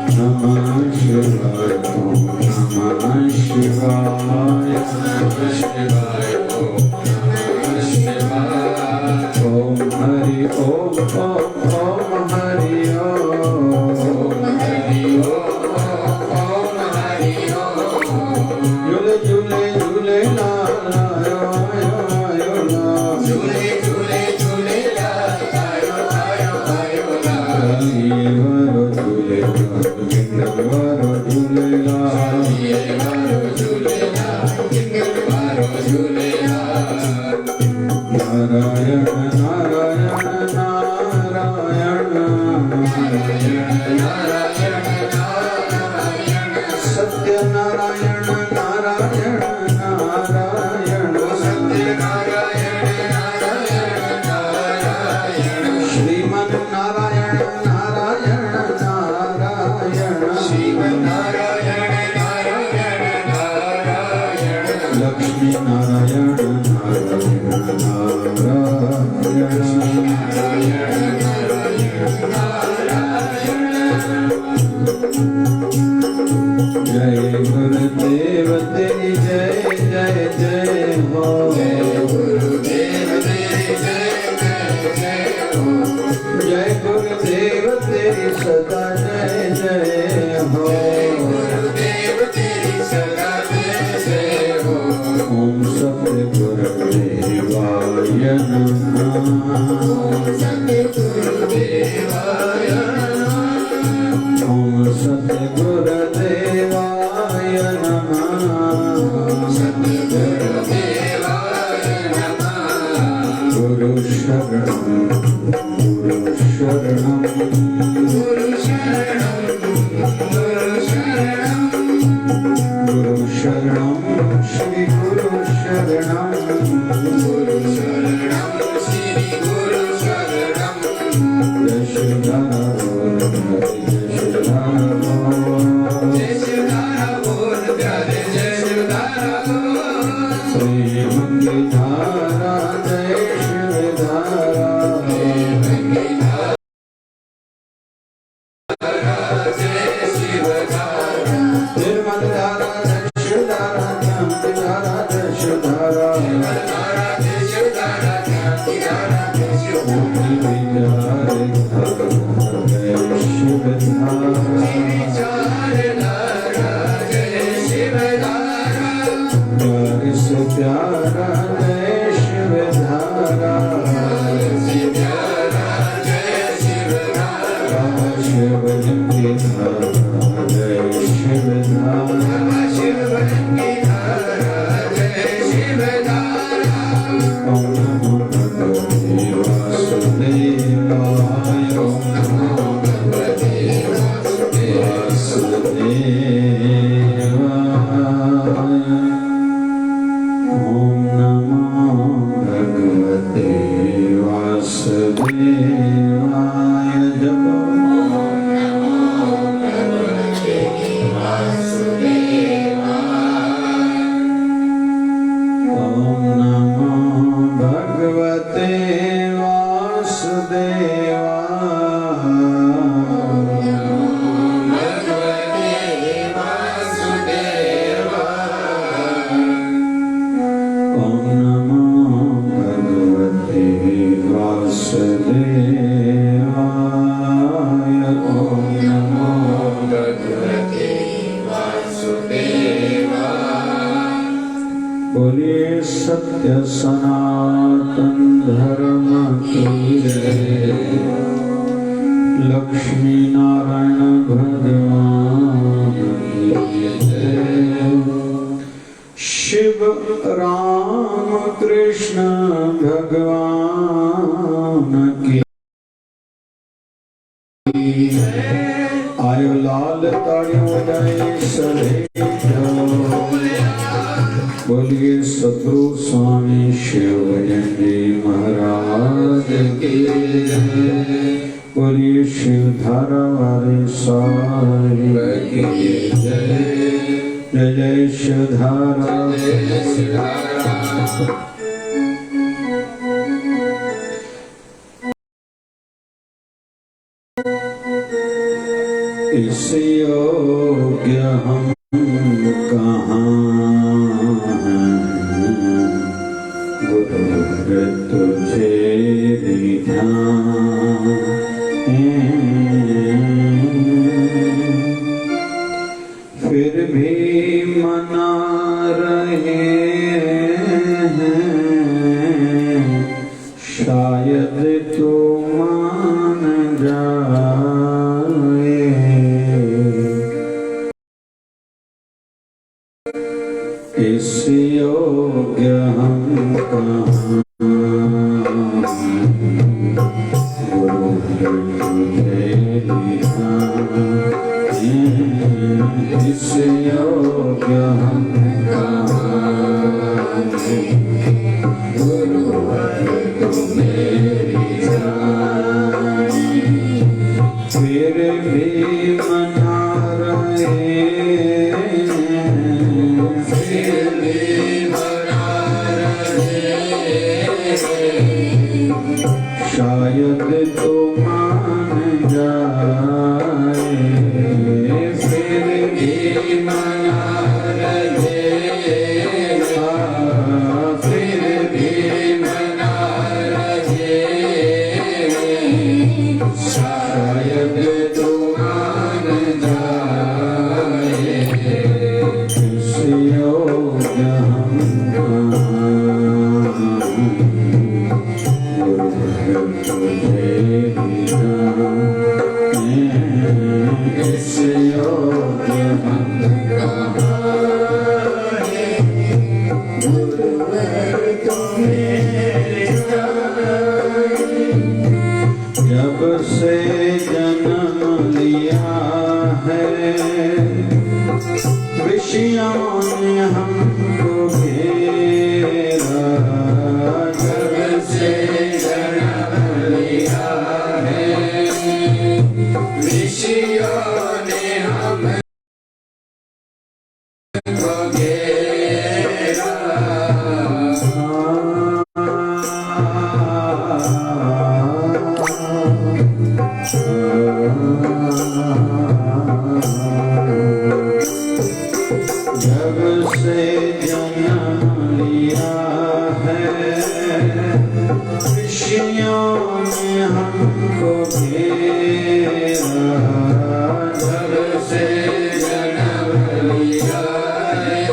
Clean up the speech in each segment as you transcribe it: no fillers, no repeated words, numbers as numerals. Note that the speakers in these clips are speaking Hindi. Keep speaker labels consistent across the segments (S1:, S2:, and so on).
S1: नमः शिवाय ओम नमः शिवाय ओम हरि ओम ओम हरि ओम झूले झूले झूले नारायण नारायण नारायण सत्य नारायण नारायण नारायण श्रीमन नारायण नारायण नारायण लक्ष्मी नारायण जय गुरुदेव तेरी जय जय जय हो जय गुरुदेव तेरी जय जय हो जय गुरुदेव तेरी सदा जय जय हो गुरुदेव तेरी सदा जय जय हो ओम सत्य गुरुदेवाय नमः ओम सत्य गुरुदेवाय ओम सत्य गुरुदेवाय नमः सत्य गुरुदेवाय नमः गुरु शरणं गुरु शरणं गुरु शरणं गुरु शरणं गुरु शरणं श्री गुरु शरणं श्री गुरु शरणं यशोदारा सत्य सनातन धर्म की जय लक्ष्मी नारायण भगवान की जय शिव राम कृष्ण भगवान की आयो लाल ताड़ियों बजाए सरे बोलिए सतगुरु स्वामी शिवजी महाराज की जय बोलिए शिवधारा वाले साहिब की जय जय जय शिवधारा इस योग्य हम कहाँ हैं, गुरुवर तुझे ध्यान। फिर भी मना रहे हैं, शायद तो मान जाए। इस योग्य हम कहाँ, गुरुवर तुझे इस योग्य हम कहाँ, गुरुवर तू मेरी जानी। फिर भी मना रहे हैं, फिर भी मना रहे हैं, शायद तो मान जाए। फिर भी मना रहे हैं, फिर भी मना रहे हैं, शायद तो मान जाए। इस योग्य हम गुरुवर तुझे इस योग्य हम गुरुवर तुम्हें जब से जन्म लिया है, विषयों ने हमको घेरा। जब से जन्म लिया है, विषयों ने हमको घेरा। जब से जन्म लिया है, विषयों ने हमको घेरा। जब से जन्म लिया है,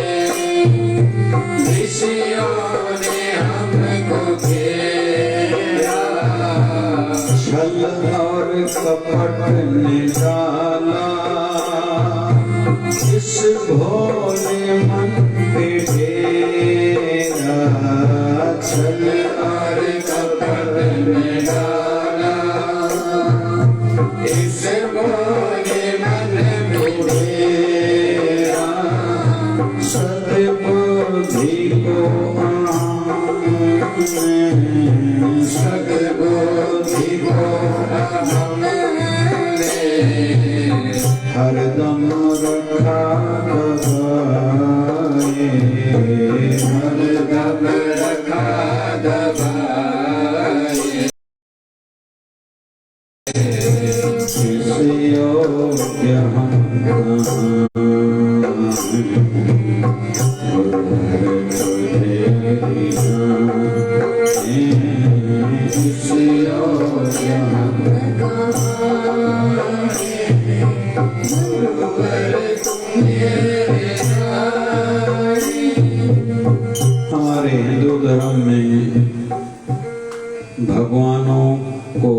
S1: विषयों ने हमको घेरा। छल और कपट ने डाला इस भोले मन पे डेरा। छल और कपट ने डाला इस भोले मन पे डेरा। सद्बुद्धि को सद्बुद्धि को हरदम रखा दबाए, हरदम रखा दबाए। इस योग्य हम गुरुवर तुझे इस योग्य हम हमारे हिंदू धर्म में भगवानों को,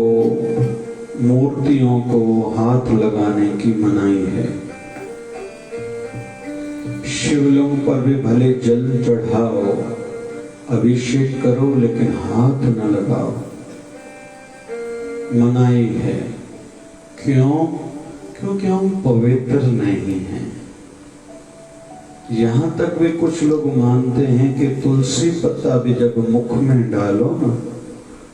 S1: मूर्तियों को हाथ लगाने की मनाही है। शिवलिंग पर भी भले जल चढ़ाओ, अभिषेक करो, लेकिन हाथ न लगाओ, मनाही है। क्यों? क्योंकि हम पवित्र नहीं हैं। यहाँ तक भी कुछ लोग मानते हैं कि तुलसी पत्ता भी जब मुख में डालो ना,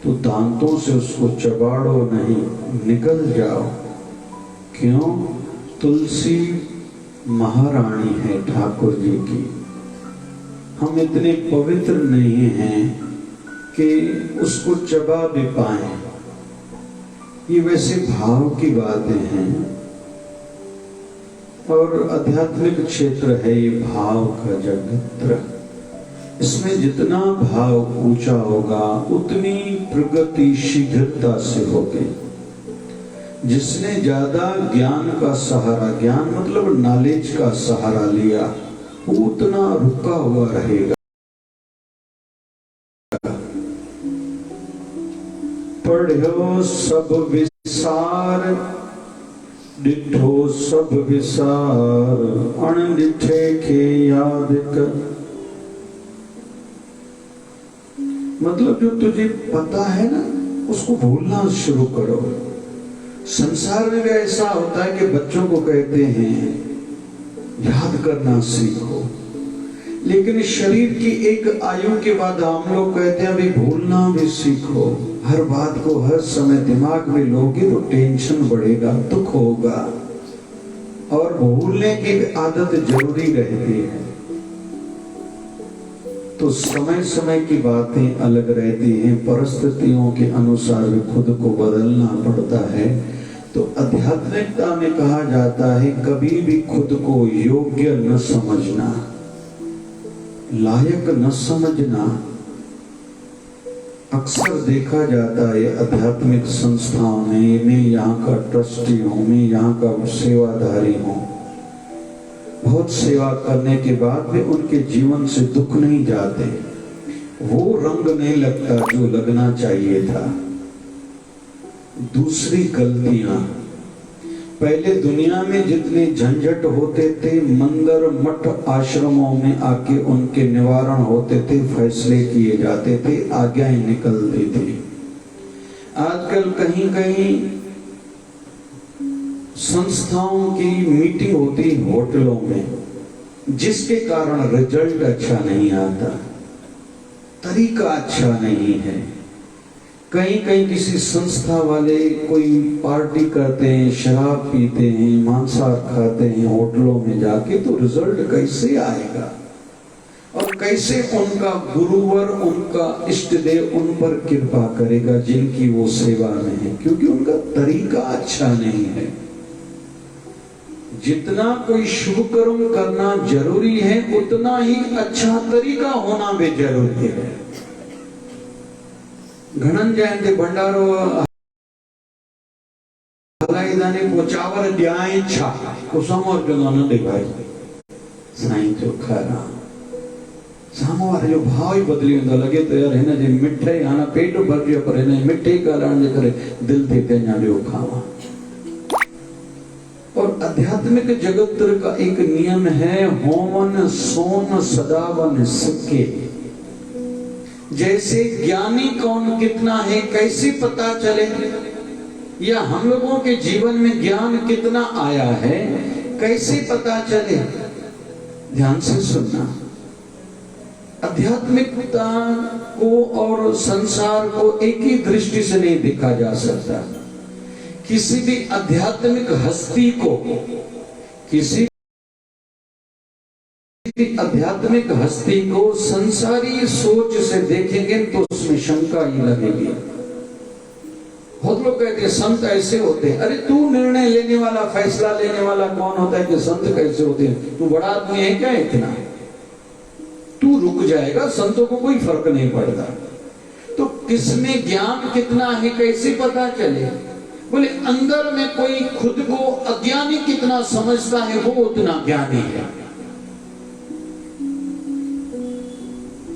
S1: तो दांतों से उसको चबाड़ो नहीं, निकल जाओ। क्यों? तुलसी महारानी है ठाकुर जी की। हम इतने पवित्र नहीं हैं कि उसको चबा भी पाए। ये वैसे भाव की बातें हैं। और आध्यात्मिक क्षेत्र है ये भाव का जगत्र। इसमें जितना भाव ऊंचा होगा उतनी प्रगति शीघ्रता से होगी। जिसने ज्यादा ज्ञान का सहारा, ज्ञान मतलब नॉलेज का सहारा लिया, वो उतना रुका हुआ रहेगा। पढ़ो सब विसार, डिठो सब विसार, अनडिठे के याद कर। मतलब जो तुझे पता है ना, उसको भूलना शुरू करो। संसार में भी ऐसा होता है कि बच्चों को कहते हैं याद करना सीखो, लेकिन शरीर की एक आयु के बाद हम लोग कहते हैं अभी भूलना भी सीखो। हर बात को हर समय दिमाग में लोगे तो टेंशन बढ़ेगा, दुख होगा, और भूलने की आदत जरूरी रहती है। तो समय समय की बातें अलग रहती हैं, परिस्थितियों के अनुसार भी खुद को बदलना पड़ता है। तो आध्यात्मिकता में कहा जाता है कभी भी खुद को योग्य न समझना, लायक न समझना। अक्सर देखा जाता है आध्यात्मिक संस्थाओं में, मैं यहाँ का ट्रस्टी हूँ, मैं यहाँ का सेवाधारी हूँ, बहुत सेवा करने के बाद भी उनके जीवन से दुख नहीं जाते, वो रंग नहीं लगता जो लगना चाहिए था। दूसरी गलतियां, पहले दुनिया में जितने झंझट होते थे मंदिर मठ आश्रमों में आके उनके निवारण होते थे, फैसले किए जाते थे, आज्ञाएं निकलती थी। आजकल कहीं कहीं संस्थाओं की मीटिंग होती होटलों में, जिसके कारण रिजल्ट अच्छा नहीं आता, तरीका अच्छा नहीं है। कहीं कहीं किसी संस्था वाले कोई पार्टी करते हैं, शराब पीते हैं, मांसाहार खाते हैं होटलों में जाके, तो रिजल्ट कैसे आएगा? और कैसे उनका गुरुवर, उनका इष्ट देव उन पर कृपा करेगा जिनकी वो सेवा में है? क्योंकि उनका तरीका अच्छा नहीं है। जितना कोई शुभ कर्म करना जरूरी है, उतना ही अच्छा तरीका होना भी जरूरी है। घणन जयंती भंडारो हलाईदाने पोचावर ड्याय छा कुसमोर जो न दे भाई साईं जो खरा सामोवार जो भाव ही बदली होता लगे तो यार है ना जी मिठे आना पेट भर गया पर है ना मिठे कारण जे करे दिल थे तेना जो खावा। और आध्यात्मिक जगत का एक नियम है, होवन सोन सदावन सिक्के। जैसे ज्ञानी कौन कितना है कैसे पता चले, या हम लोगों के जीवन में ज्ञान कितना आया है कैसे पता चले? ध्यान से सुनना। आध्यात्मिकता को और संसार को एक ही दृष्टि से नहीं देखा जा सकता। किसी भी आध्यात्मिक हस्ती को, किसी आध्यात्मिक हस्ती को संसारी सोच से देखेंगे तो उसमें शंका ही लगेगी। बहुत लोग कहते हैं संत ऐसे होते हैं। अरे तू निर्णय लेने वाला, फैसला लेने वाला कौन होता है कि संत कैसे होते हैं? तू बड़ा आदमी है क्या इतना? तू रुक जाएगा, संतों को कोई फर्क नहीं पड़ता। तो किसमें ज्ञान कितना है कैसे पता चले? बोले अंदर में कोई खुद को अज्ञानी कितना समझता है वो उतना ज्ञानी है,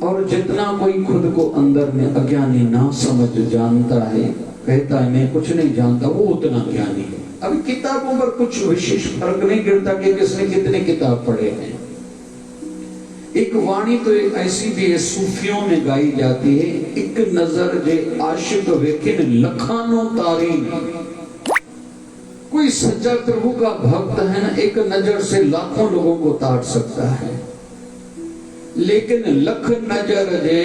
S1: और जितना कोई खुद को अंदर में अज्ञानी ना समझ जानता है, कहता है मैं कुछ नहीं जानता, वो उतना ज्ञानी है। अभी किताबों पर कुछ विशेष फर्क नहीं गिरता कि किसने कितने किताब पढ़े हैं। एक वाणी तो ऐसी भी है, सूफियों में गाई जाती है, एक नजर जे आशिक वेखिन लखानो तारी। कोई सच्चा प्रभु का भक्त है ना, एक नजर से लाखों लोगों को तार सकता है, लेकिन लख नजर जे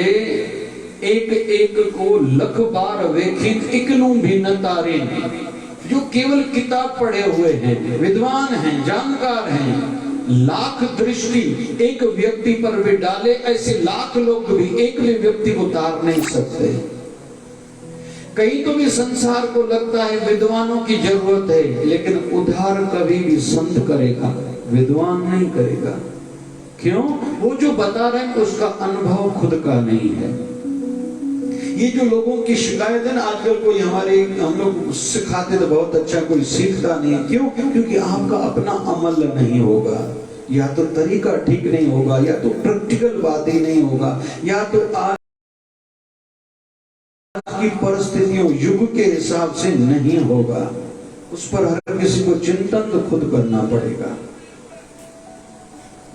S1: एक एक को लख बार वेखिन इकनू भी न तारे। जो केवल किताब पढ़े हुए हैं, विद्वान हैं, जानकार हैं, लाख दृष्टि एक व्यक्ति पर भी डाले, ऐसे लाख लोग भी एक भी व्यक्ति को तार नहीं सकते। कहीं तो भी संसार को लगता है विद्वानों की जरूरत है, लेकिन उद्धार कभी भी संत करेगा, विद्वान नहीं करेगा। क्यों? वो जो बता रहे हैं उसका अनुभव खुद का नहीं है। ये जो लोगों की शिकायत है ना, आजकल कोई हम लोग सिखाते तो बहुत अच्छा, कोई सीखता नहीं। क्यों? क्योंकि आपका अपना अमल नहीं होगा, या तो तरीका ठीक नहीं होगा, या तो प्रैक्टिकल बात ही नहीं होगा, या तो आज की परिस्थितियों युग के हिसाब से नहीं होगा। उस पर हर किसी को चिंतन तो खुद करना पड़ेगा।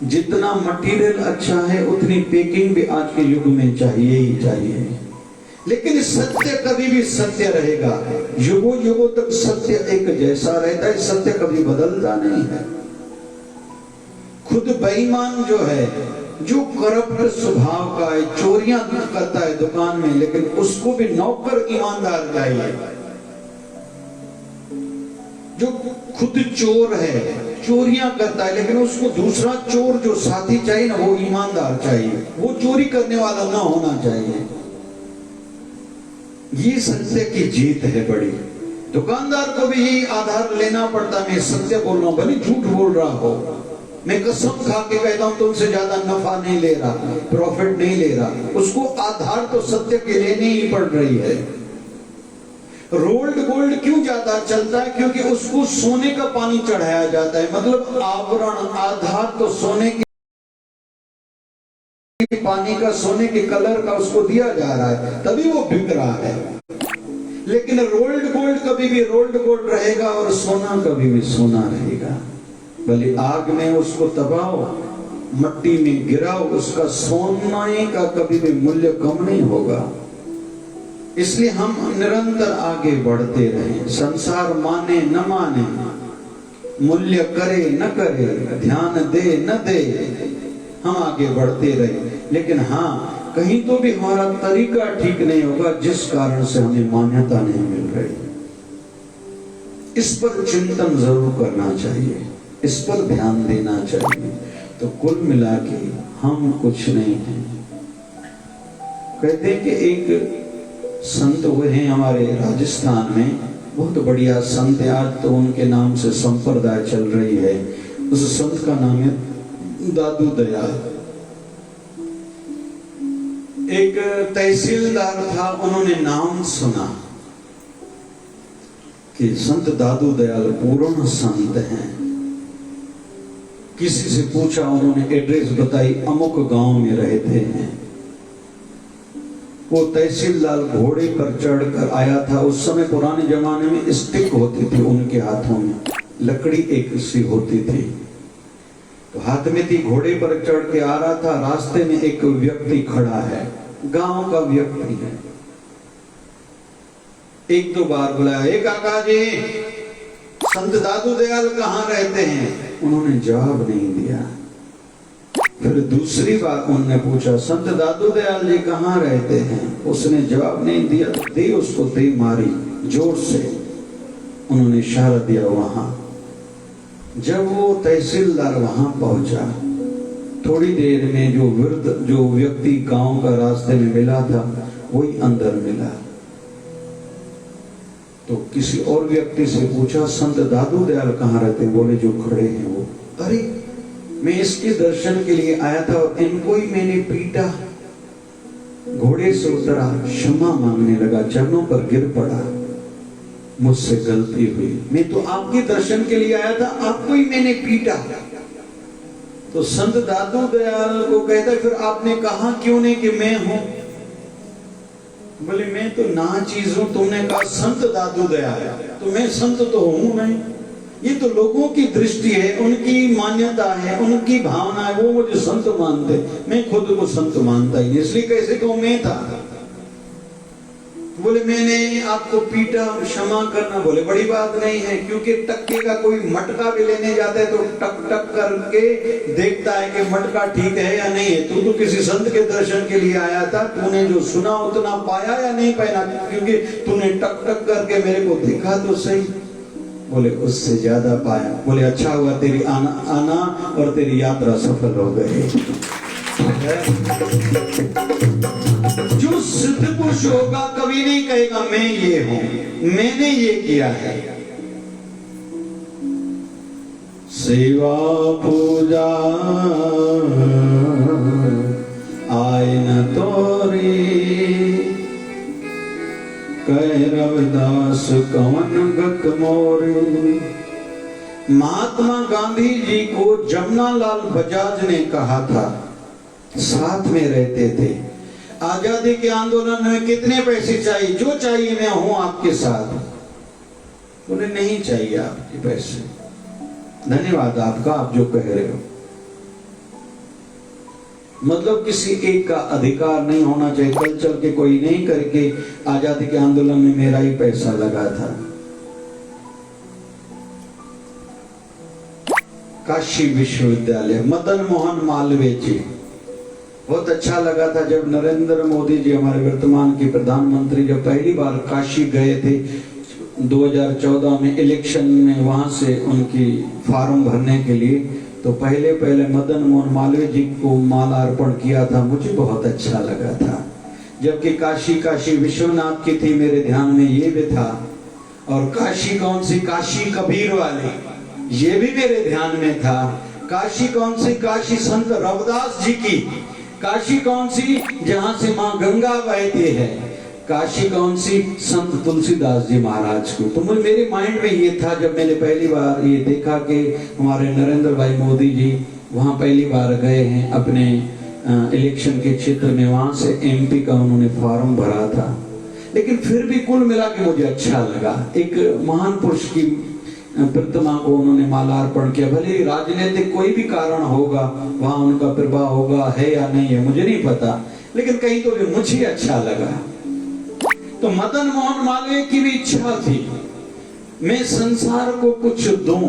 S1: जितना मटेरियल अच्छा है उतनी पैकिंग भी आज के युग में चाहिए ही चाहिए। लेकिन सत्य कभी भी सत्य रहेगा, युगों युगों तक सत्य एक जैसा रहता है, सत्य कभी बदलता नहीं है। खुद बेईमान जो है, जो करप्ट स्वभाव का है, चोरियां करता है दुकान में, लेकिन उसको भी नौकर ईमानदार चाहिए। जो खुद चोर है, चोरियां करता है, लेकिन उसको दूसरा चोर जो साथी चाहिए ना, वो ईमानदार चाहिए, वो चोरी करने वाला ना होना चाहिए। ये सत्य की जीत है बड़ी। दुकानदार को भी यही आधार लेना पड़ता, मैं सत्य बोल रहा हूं, भले झूठ बोल रहा हो, मैं कसम खा के कहता हूं तुमसे ज्यादा नफा नहीं ले रहा, प्रॉफिट नहीं ले रहा, उसको आधार तो सत्य के लेनी ही पड़ रही है। रोल्ड गोल्ड क्यों ज्यादा चलता है? क्योंकि उसको सोने का पानी चढ़ाया जाता है, मतलब आवरण, आधार तो सोने के पानी का, सोने के कलर का उसको दिया जा रहा है, तभी वो बिक रहा है। लेकिन रोल्ड गोल्ड कभी भी रोल्ड गोल्ड रहेगा और सोना कभी भी सोना रहेगा। भले आग में उसको दबाओ, मट्टी में गिराओ, उसका सोने का कभी भी मूल्य कम नहीं होगा। इसलिए हम निरंतर आगे बढ़ते रहें। संसार माने न माने, मूल्य करे न करे, ध्यान दे न दे, हम आगे बढ़ते रहे। लेकिन हाँ, कहीं तो भी हमारा तरीका ठीक नहीं होगा, जिस कारण से हमें मान्यता नहीं मिल रही। इस पर चिंतन जरूर करना चाहिए, इस पर ध्यान देना चाहिए। तो कुल मिला के हम कुछ नहीं हैं। कहते हैं कि एक संत हुए हैं हमारे राजस्थान में, बहुत बढ़िया संत है, आज तो उनके नाम से संप्रदाय चल रही है। उस संत का नाम है दादू दयाल। एक तहसीलदार था, उन्होंने नाम सुना कि संत दादू दयाल पूर्ण संत हैं। किसी से पूछा, उन्होंने एड्रेस बताई, अमुक गांव में रहते हैं। वो तहसीलदार घोड़े पर चढ़कर आया था। उस समय पुराने जमाने में स्टिक होती थी उनके हाथों में, लकड़ी एक सी होती थी, तो हाथ में थी, घोड़े पर चढ़ के आ रहा था। रास्ते में एक व्यक्ति खड़ा है, गांव का व्यक्ति है। एक दो बार बुलाया, एक काका जी, संत दादू दयाल कहाँ रहते हैं? उन्होंने जवाब नहीं दिया। फिर दूसरी बार उन्होंने पूछा, संत दादू दयाल जी कहाँ रहते हैं? उसने जवाब नहीं दिया। दे उसको दे मारी जोर से, उन्होंने इशारा दिया वहां। जब वो तहसीलदार वहां पहुंचा, थोड़ी देर में जो व्यक्ति गांव का रास्ते में मिला था, वही अंदर मिला। तो किसी और व्यक्ति से पूछा, संत दादू दयाल कहाँ रहते हैं? बोले जो खड़े हैं वो। अरे, मैं इसके दर्शन के लिए आया था और इनको ही मैंने पीटा। घोड़े से उतरा, क्षमा मांगने लगा, चरणों पर गिर पड़ा, मुझसे गलती हुई, मैं तो आपके दर्शन के लिए आया था, आपको ही मैंने पीटा। तो संत दादू दयाल को कहता है, फिर आपने कहा क्यों नहीं कि मैं हूं? बोले मैं तो ना चीज हूं, तुमने कहा संत दादू दयाल, तो मैं संत तो हूं नहीं। ये तो लोगों की दृष्टि है, उनकी मान्यता है, उनकी भावना है, वो मुझे संत मानते, मैं खुद को संत मानता ही, इसलिए कैसे कहूं मैं था। बोले मैंने आपको पीटा, क्षमा करना। बोले बड़ी बात नहीं है, क्योंकि टक्के का कोई मटका भी लेने जाता है तो टक टक करके देखता है कि मटका ठीक है या नहीं है। तू तो किसी संत के दर्शन के लिए आया था, तूने जो सुना उतना पाया या नहीं पाया? क्योंकि तूने टक टक करके मेरे को देखा तो सही। बोले उससे ज्यादा पाया। बोले अच्छा हुआ तेरी आना और तेरी यात्रा सफल हो गई। जो सिद्ध पुरुष होगा कभी नहीं कहेगा मैं ये हूं, मैंने ये किया है। सेवा पूजा आय न तोरी, कह रविदास कवन गत मोरी। महात्मा गांधी जी को जमनालाल बजाज ने कहा था, साथ में रहते थे, आजादी के आंदोलन में कितने पैसे चाहिए? जो चाहिए मैं हूं आपके साथ। बोले नहीं चाहिए आपके पैसे, धन्यवाद आपका, आप जो कह रहे हो। मतलब किसी एक का अधिकार नहीं होना चाहिए। कल चल के कोई नहीं करके आजादी के आंदोलन में मेरा ही पैसा लगा था। काशी विश्वविद्यालय, मदन मोहन मालवीय जी, बहुत अच्छा लगा था जब नरेंद्र मोदी जी हमारे वर्तमान के प्रधानमंत्री जब पहली बार काशी गए थे 2014 में इलेक्शन में, वहां से उनकी फॉर्म भरने के लिए, तो पहले मदन मोहन मालवीय जी को मालार्पण किया था। मुझे बहुत अच्छा लगा था। जबकि काशी विश्वनाथ की थी, मेरे ध्यान में ये भी था। और काशी कौन सी? काशी कबीर वाली, ये भी मेरे ध्यान में था। काशी कौन सी? काशी संत रविदास जी की। काशी कौन सी? जहां से मां गंगा बहती है। काशी कौन सी? संत तुलसीदास जी महाराज को। तो मेरे माइंड में ये था जब मैंने पहली बार ये देखा कि हमारे नरेंद्र भाई मोदी जी वहां पहली बार गए हैं अपने इलेक्शन के क्षेत्र में, वहां से एमपी का उन्होंने फॉर्म भरा था। लेकिन फिर भी कुल मिला के मुझे अच्छा लगा। एक महान पुरुष की प्रतिमा को उन्होंने मालार्पण किया। भले ही राजनीतिक कोई भी कारण होगा, वहां उनका प्रभाव होगा है या नहीं है मुझे नहीं पता, लेकिन कहीं तो भी मुझे अच्छा लगा। तो मदन मोहन मालवीय की भी इच्छा थी मैं संसार को कुछ दूं,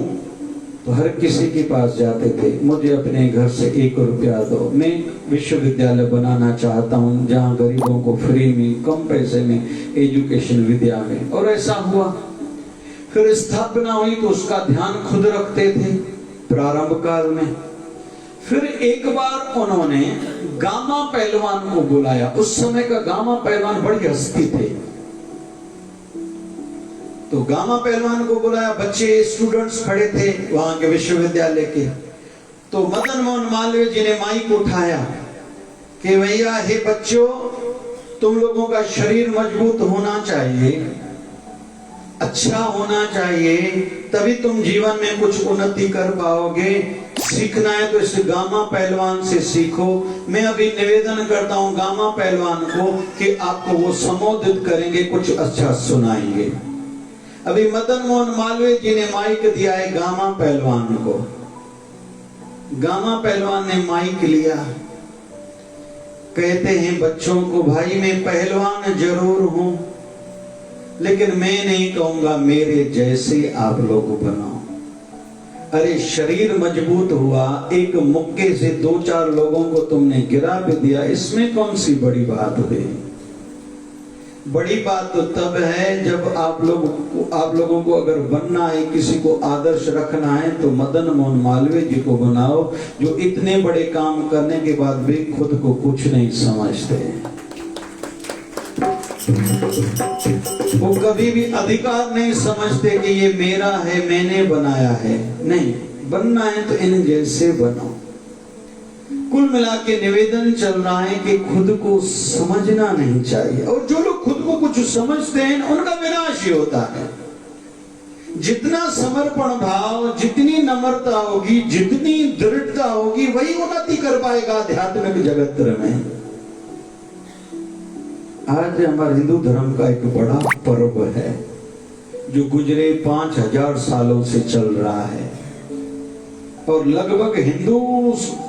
S1: तो हर किसी के पास जाते थे, मुझे अपने घर से 1 रुपया दो, मैं विश्वविद्यालय बनाना चाहता हूं जहां गरीबों को फ्री में, कम पैसे में एजुकेशन विद्या में। और ऐसा हुआ। फिर स्थापना हुई तो उसका ध्यान खुद रखते थे प्रारंभ काल में। फिर एक बार उन्होंने गामा पहलवान को बुलाया। उस समय का गामा पहलवान बड़ी हस्ती थे, तो गामा पहलवान को बुलाया। बच्चे स्टूडेंट्स खड़े थे वहां के विश्वविद्यालय के। तो मदन मोहन मालवीय जी ने माइक उठाया कि भैया हे बच्चों, तुम लोगों का शरीर मजबूत होना चाहिए, अच्छा होना चाहिए, तभी तुम जीवन में कुछ उन्नति कर पाओगे। सीखना है तो इस गामा पहलवान से सीखो। मैं अभी निवेदन करता हूं गामा पहलवान को कि आपको वो संबोधित करेंगे, कुछ अच्छा सुनाएंगे। अभी मदन मोहन मालवीय जी ने माइक दिया है गामा पहलवान को। गामा पहलवान ने माइक लिया, कहते हैं बच्चों को, भाई मैं पहलवान जरूर हूं, लेकिन मैं नहीं कहूंगा मेरे जैसे आप लोग बनाओ। अरे शरीर मजबूत हुआ, एक मुक्के से 2-4 लोगों को तुमने गिरा भी दिया, इसमें कौन सी बड़ी बात हुई? बड़ी बात तो तब है जब आप लोगों को अगर बनना है, किसी को आदर्श रखना है, तो मदन मोहन मालवीय जी को बनाओ, जो इतने बड़े काम करने के बाद भी खुद को कुछ नहीं समझते। वो कभी भी अधिकार नहीं समझते कि ये मेरा है, मैंने बनाया है। नहीं, बनना है तो इन जैसे बनो। कुल मिला के निवेदन चल रहा है कि खुद को समझना नहीं चाहिए, और जो लोग खुद को कुछ समझते हैं उनका विनाश ही होता है। जितना समर्पण भाव, जितनी नम्रता होगी, जितनी दृढ़ता होगी, वही उन्नति कर पाएगा आध्यात्मिक जगत में। आज हमारे हिंदू धर्म का एक बड़ा पर्व है जो गुजरे 5000 सालों से चल रहा है, और लगभग हिंदू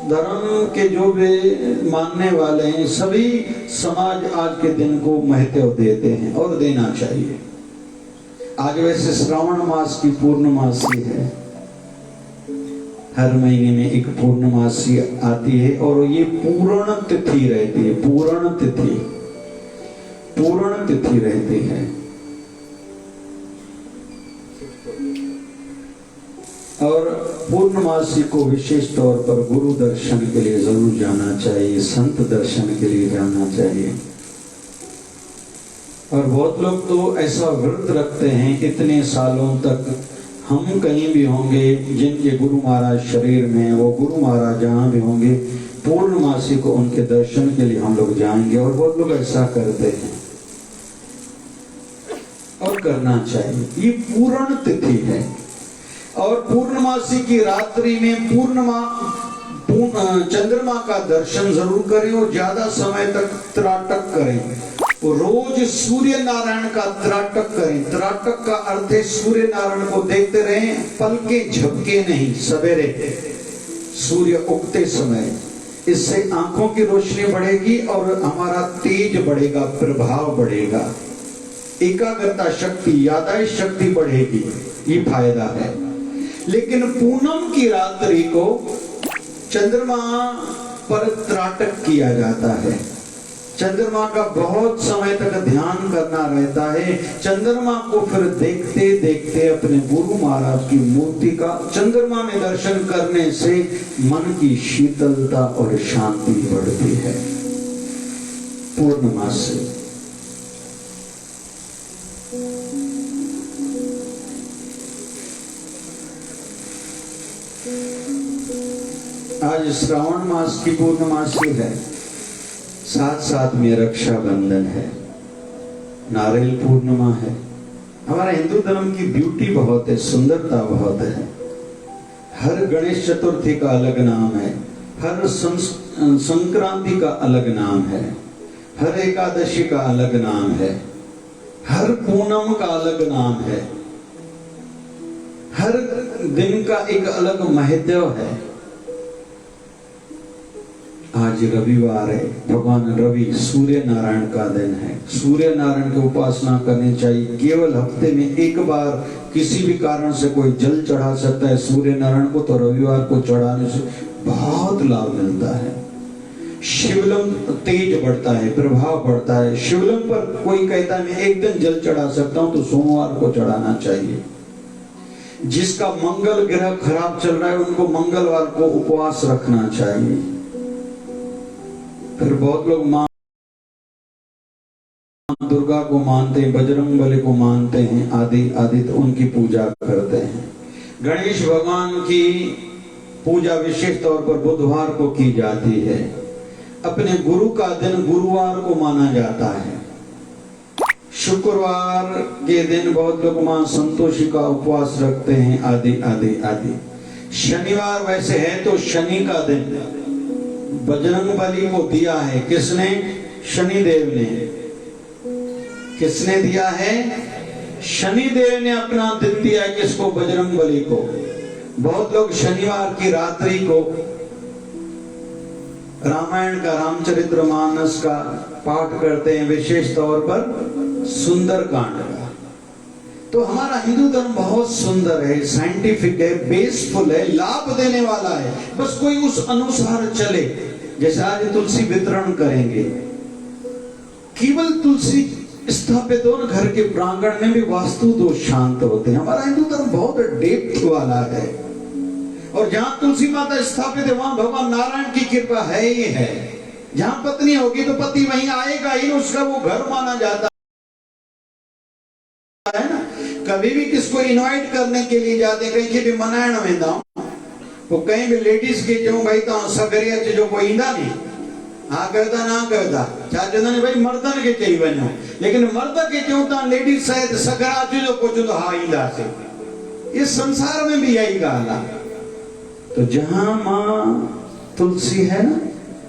S1: धर्म के जो भी मानने वाले हैं सभी समाज आज के दिन को महत्व देते हैं और देना चाहिए। आज वैसे श्रावण मास की पूर्णमासी है, हर महीने में एक पूर्णमासी आती है और ये पूर्ण तिथि रहती है। पूर्ण तिथि रहती है। और पूर्णमासी को विशेष तौर पर गुरु दर्शन के लिए जरूर जाना चाहिए, संत दर्शन के लिए जाना चाहिए। और बहुत लोग तो ऐसा व्रत रखते हैं इतने सालों तक, हम कहीं भी होंगे, जिनके गुरु महाराज शरीर में, वो गुरु महाराज जहाँ भी होंगे, पूर्णमासी को उनके दर्शन के लिए हम लोग जाएंगे। और बहुत लोग ऐसा करते हैं और करना चाहिए। ये पूर्ण तिथि है और पूर्णमासी की रात्रि में चंद्रमा का दर्शन जरूर करें और ज्यादा समय तक त्राटक करें। रोज सूर्य नारायण का त्राटक करें। त्राटक का अर्थ है सूर्य नारायण को देखते रहें, पलके झपके नहीं, सवेरे सूर्य उगते समय। इससे आंखों की रोशनी बढ़ेगी और हमारा तेज बढ़ेगा, प्रभाव बढ़ेगा, एकाग्रता शक्ति, यादाश्त शक्ति बढ़ेगी, ये फायदा है। लेकिन पूनम की रात्रि को चंद्रमा पर त्राटक किया जाता है। चंद्रमा का बहुत समय तक ध्यान करना रहता है। चंद्रमा को फिर देखते देखते अपने गुरु महाराज की मूर्ति का चंद्रमा में दर्शन करने से मन की शीतलता और शांति बढ़ती है। पूर्णमासी आज श्रावण मास की पूर्णमासी है, साथ साथ में रक्षाबंधन है, नारियल पूर्णिमा है। हमारा हिंदू धर्म की ब्यूटी बहुत है, सुंदरता बहुत है। हर गणेश चतुर्थी का अलग नाम है, हर संक्रांति का अलग नाम है, हर एकादशी का अलग नाम है, हर पूनम का अलग नाम है, हर दिन का एक अलग महत्व है। आज रविवार है, भगवान रवि सूर्य नारायण का दिन है। सूर्य नारायण की उपासना करनी चाहिए। केवल हफ्ते में एक बार किसी भी कारण से कोई जल चढ़ा सकता है सूर्य नारायण को, तो रविवार को चढ़ाने से बहुत लाभ मिलता है। शिवलिंग तेज बढ़ता है, प्रभाव बढ़ता है। शिवलिंग पर कोई कहता है मैं एक दिन जल चढ़ा सकता हूं, तो सोमवार को चढ़ाना चाहिए। जिसका मंगल ग्रह खराब चल रहा है उनको मंगलवार को उपवास रखना चाहिए। फिर बहुत लोग मां दुर्गा को मानते हैं, बजरंगबली को मानते हैं, आदि आदि, तो उनकी पूजा करते हैं। गणेश भगवान की पूजा विशेष तौर पर बुधवार को की जाती है। अपने गुरु का दिन गुरुवार को माना जाता है। शुक्रवार के दिन बहुत लोग मां संतोषी का उपवास रखते हैं, आदि आदि आदि। शनिवार वैसे है तो शनि का दिन बजरंगबली को दिया है। किसने? शनिदेव ने। किसने दिया है? शनिदेव ने अपना दिन दिया किसको? बजरंगबली को। बहुत लोग शनिवार की रात्रि को रामायण का, रामचरितमानस का पाठ करते हैं, विशेष तौर पर सुंदरकांड का। तो हमारा हिंदू धर्म बहुत सुंदर है, साइंटिफिक है, बेसफुल है, लाभ देने वाला है। बस कोई उस अनुसार चले। जैसे आज तुलसी वितरण करेंगे, केवल तुलसी स्थापित हो, घर के प्रांगण में भी वास्तु दोष शांत होते हैं। हमारा हिंदू धर्म बहुत डेप्थ वाला है। और जहां तुलसी माता स्थापित है वहां भगवान नारायण की कृपा है ही है। जहां पत्नी होगी तो पति वहीं आएगा ही, उसका वो घर माना जाता है ना। कभी भी किसको इनवाइट करने के लिए जाते, कहीं के भी मनायण वेंदा वो कहीं भी लेडीज के जो भाई तो सगरिया जो कोई इंदा नहीं, हाँ करता ना करता चाचा ने भाई मर्दन के चाहिए वनो, लेकिन मर्द के जो ता लेडीज शायद सगरा जो कुछ तो हाँ इंदा से। इस संसार में भी यही गाला। तो जहां मां तुलसी है ना,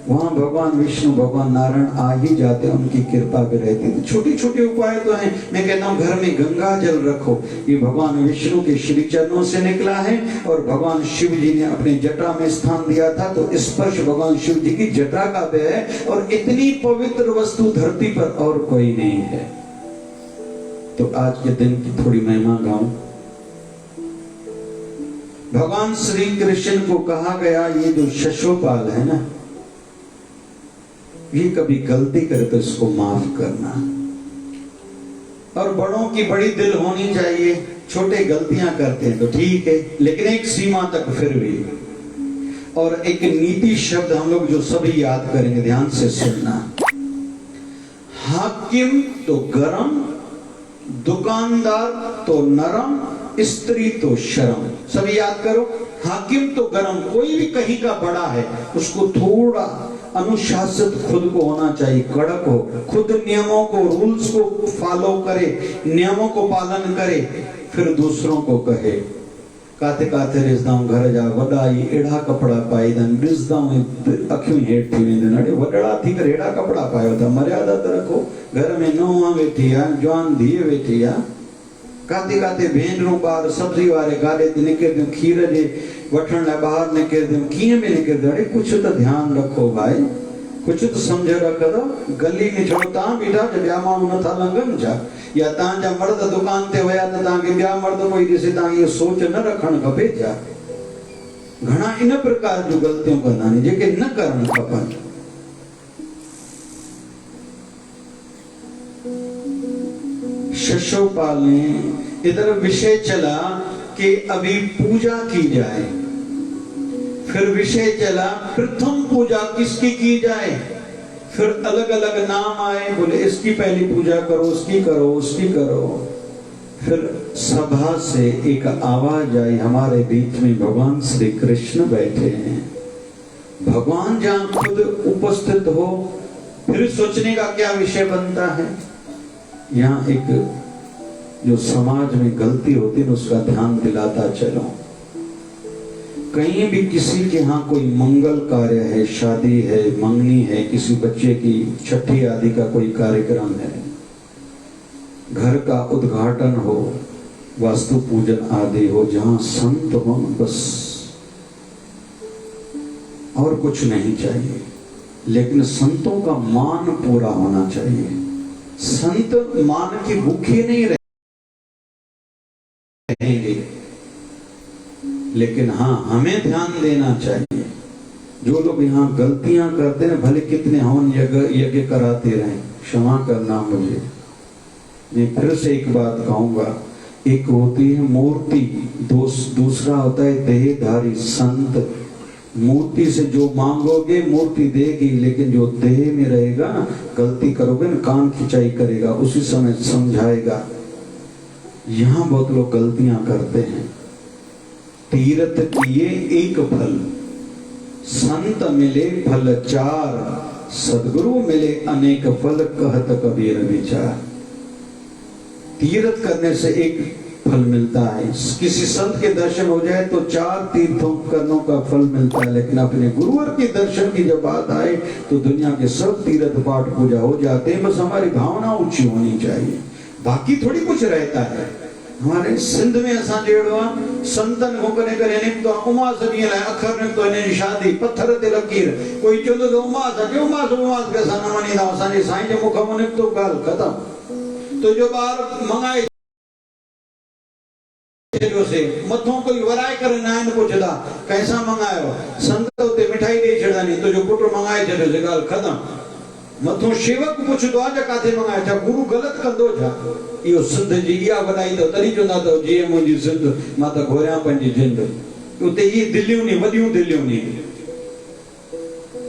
S1: वहां भगवान विष्णु, भगवान नारायण आ ही जाते हैं, उनकी कृपा भी रहती है। तो छोटे छोटे उपाय तो हैं। मैं कहता हूँ घर में गंगा जल रखो, ये भगवान विष्णु के श्री चरणों से निकला है। और भगवान शिव जी ने अपने जटा में स्थान दिया था, तो स्पर्श भगवान शिव जी की जटा का भी है। और इतनी पवित्र वस्तु धरती पर और कोई नहीं है। तो आज के दिन की थोड़ी महिमा गाऊं। भगवान श्री कृष्ण को कहा गया, ये जो शशोपाल है ना, ये कभी गलती करे तो इसको माफ करना। और बड़ों की बड़ी दिल होनी चाहिए। छोटे गलतियां करते हैं तो ठीक है, लेकिन एक सीमा तक फिर भी। और एक नीति शब्द हम लोग जो सभी याद करेंगे, ध्यान से सुनना। हाकिम तो गरम, दुकानदार तो नरम, स्त्री तो शर्म। सभी याद करो, हाकिम तो गरम, कोई भी कहीं का बड़ा है उसको थोड़ा अनुशासित खुद को होना चाहिए, कड़क हो, खुद नियमों को, रूल्स को फॉलो करे, नियमों को पालन करे, फिर दूसरों को कहे। काथे काथे रिश्ताऊं घर जा वॾा ई एड़ा कपड़ा पाई दन, रिश्ताऊं अखियूं हेठ थी वेंदियूं, अड़े वॾड़ा थी करे एड़ा कपड़ा पायो था, मर्यादा त रखो। घर में नौंहं वेठी आ, जवान धीअ वेठी आ, काथे काथे भेनरूं ॿार सब्जी वारे गाॾे ते निकिरंदियूं, खीर जे वठण लाइ ॿाहिरि निकिरंदियूं, कीअं बि निकिरंदियूं। अड़े कुछ तो ध्यान रखो भाई, कुछ तो समझ रखो। गली में छो तव्हां बीठा जो ॿिया माण्हू नथा लंघनि छा? या तव्हांजा मर्द दुकान ते विया त तव्हांखे ॿिया मर्द कोई ॾिसे, तव्हांखे इहो सोच न रखणु खपे छा? घणा इन प्रकार जूं ग़लतियूं कंदा आहिनि जेके न करणु खपनि। शशोपाल ने इधर विषय चला कि अभी पूजा की जाए, फिर विषय चला प्रथम पूजा किसकी की जाए, फिर अलग अलग नाम आए, बोले इसकी पहली पूजा करो, उसकी करो, उसकी करो। फिर सभा से एक आवाज आई, हमारे बीच में भगवान श्री कृष्ण बैठे हैं। भगवान जहां खुद उपस्थित हो, फिर सोचने का क्या विषय बनता है? यहाँ एक जो समाज में गलती होती है उसका ध्यान दिलाता चलो। कहीं भी किसी के यहाँ कोई मंगल कार्य है, शादी है, मंगनी है, किसी बच्चे की छठी आदि का कोई कार्यक्रम है, घर का उद्घाटन हो, वास्तु पूजन आदि हो, जहाँ संत हो, बस और कुछ नहीं चाहिए, लेकिन संतों का मान पूरा होना चाहिए। संत मान की भूखे नहीं रहेंगे, लेकिन हाँ हमें ध्यान देना चाहिए। जो लोग यहाँ गलतियां करते हैं, भले कितने हवन यज्ञ कराते रहें, क्षमा करना मुझे। मैं फिर से एक बात कहूंगा, एक होती है मूर्ति, दूसरा होता है देहधारी संत। मूर्ति से जो मांगोगे मूर्ति देगी, लेकिन जो देह में रहेगा ना, गलती करोगे ना, कान खिंचाई करेगा, उसी समय समझाएगा। यहाँ बहुत लोग गलतियां करते हैं। तीर्थ किए एक फल, संत मिले फल चार, सदगुरु मिले अनेक फल, कहत कबीर विचार। तीर्थ करने से एक फल मिलता है, किसी संत के दर्शन हो जाए तो 4 तीर्थों करनों का फल मिलता है, लेकिन अपने गुरुवर के दर्शन की जब बात आए तो दुनिया के सब तीर्थ पाठ पूजा हो जाते हैं। बस हमारी भावना ऊंची होनी चाहिए, बाकी थोड़ी कुछ रहता है। हमारे सिंध में असा जेड़ो संतन को करे करे ने तो उमास दी ला अखर ने तो ने शादी पत्थर ते लकीर, कोई चंदो तो उमास के सा न मनी दा असांजे साईं जे मुख में तो गाल खत्म। तो जो बार मंगाए से मथों कोई वराए करे नाइन पुछदा कैसा मंगायो, संत उते मिठाई दे छड़ानी, तो जो पुट मंगाए छड़ो से गाल खत्म। मथों सेवक पुछदो आ जे काथे मंगाए छा, गुरु गलत कंदो छा? इहो सिंध जी इहा वॾाई तो तरी चंदा तो जीअं मुंहिंजी सिंध मां त घोरियां पंहिंजी जिंद। उते ई दिलियूं नी वॾियूं दिलियूं नी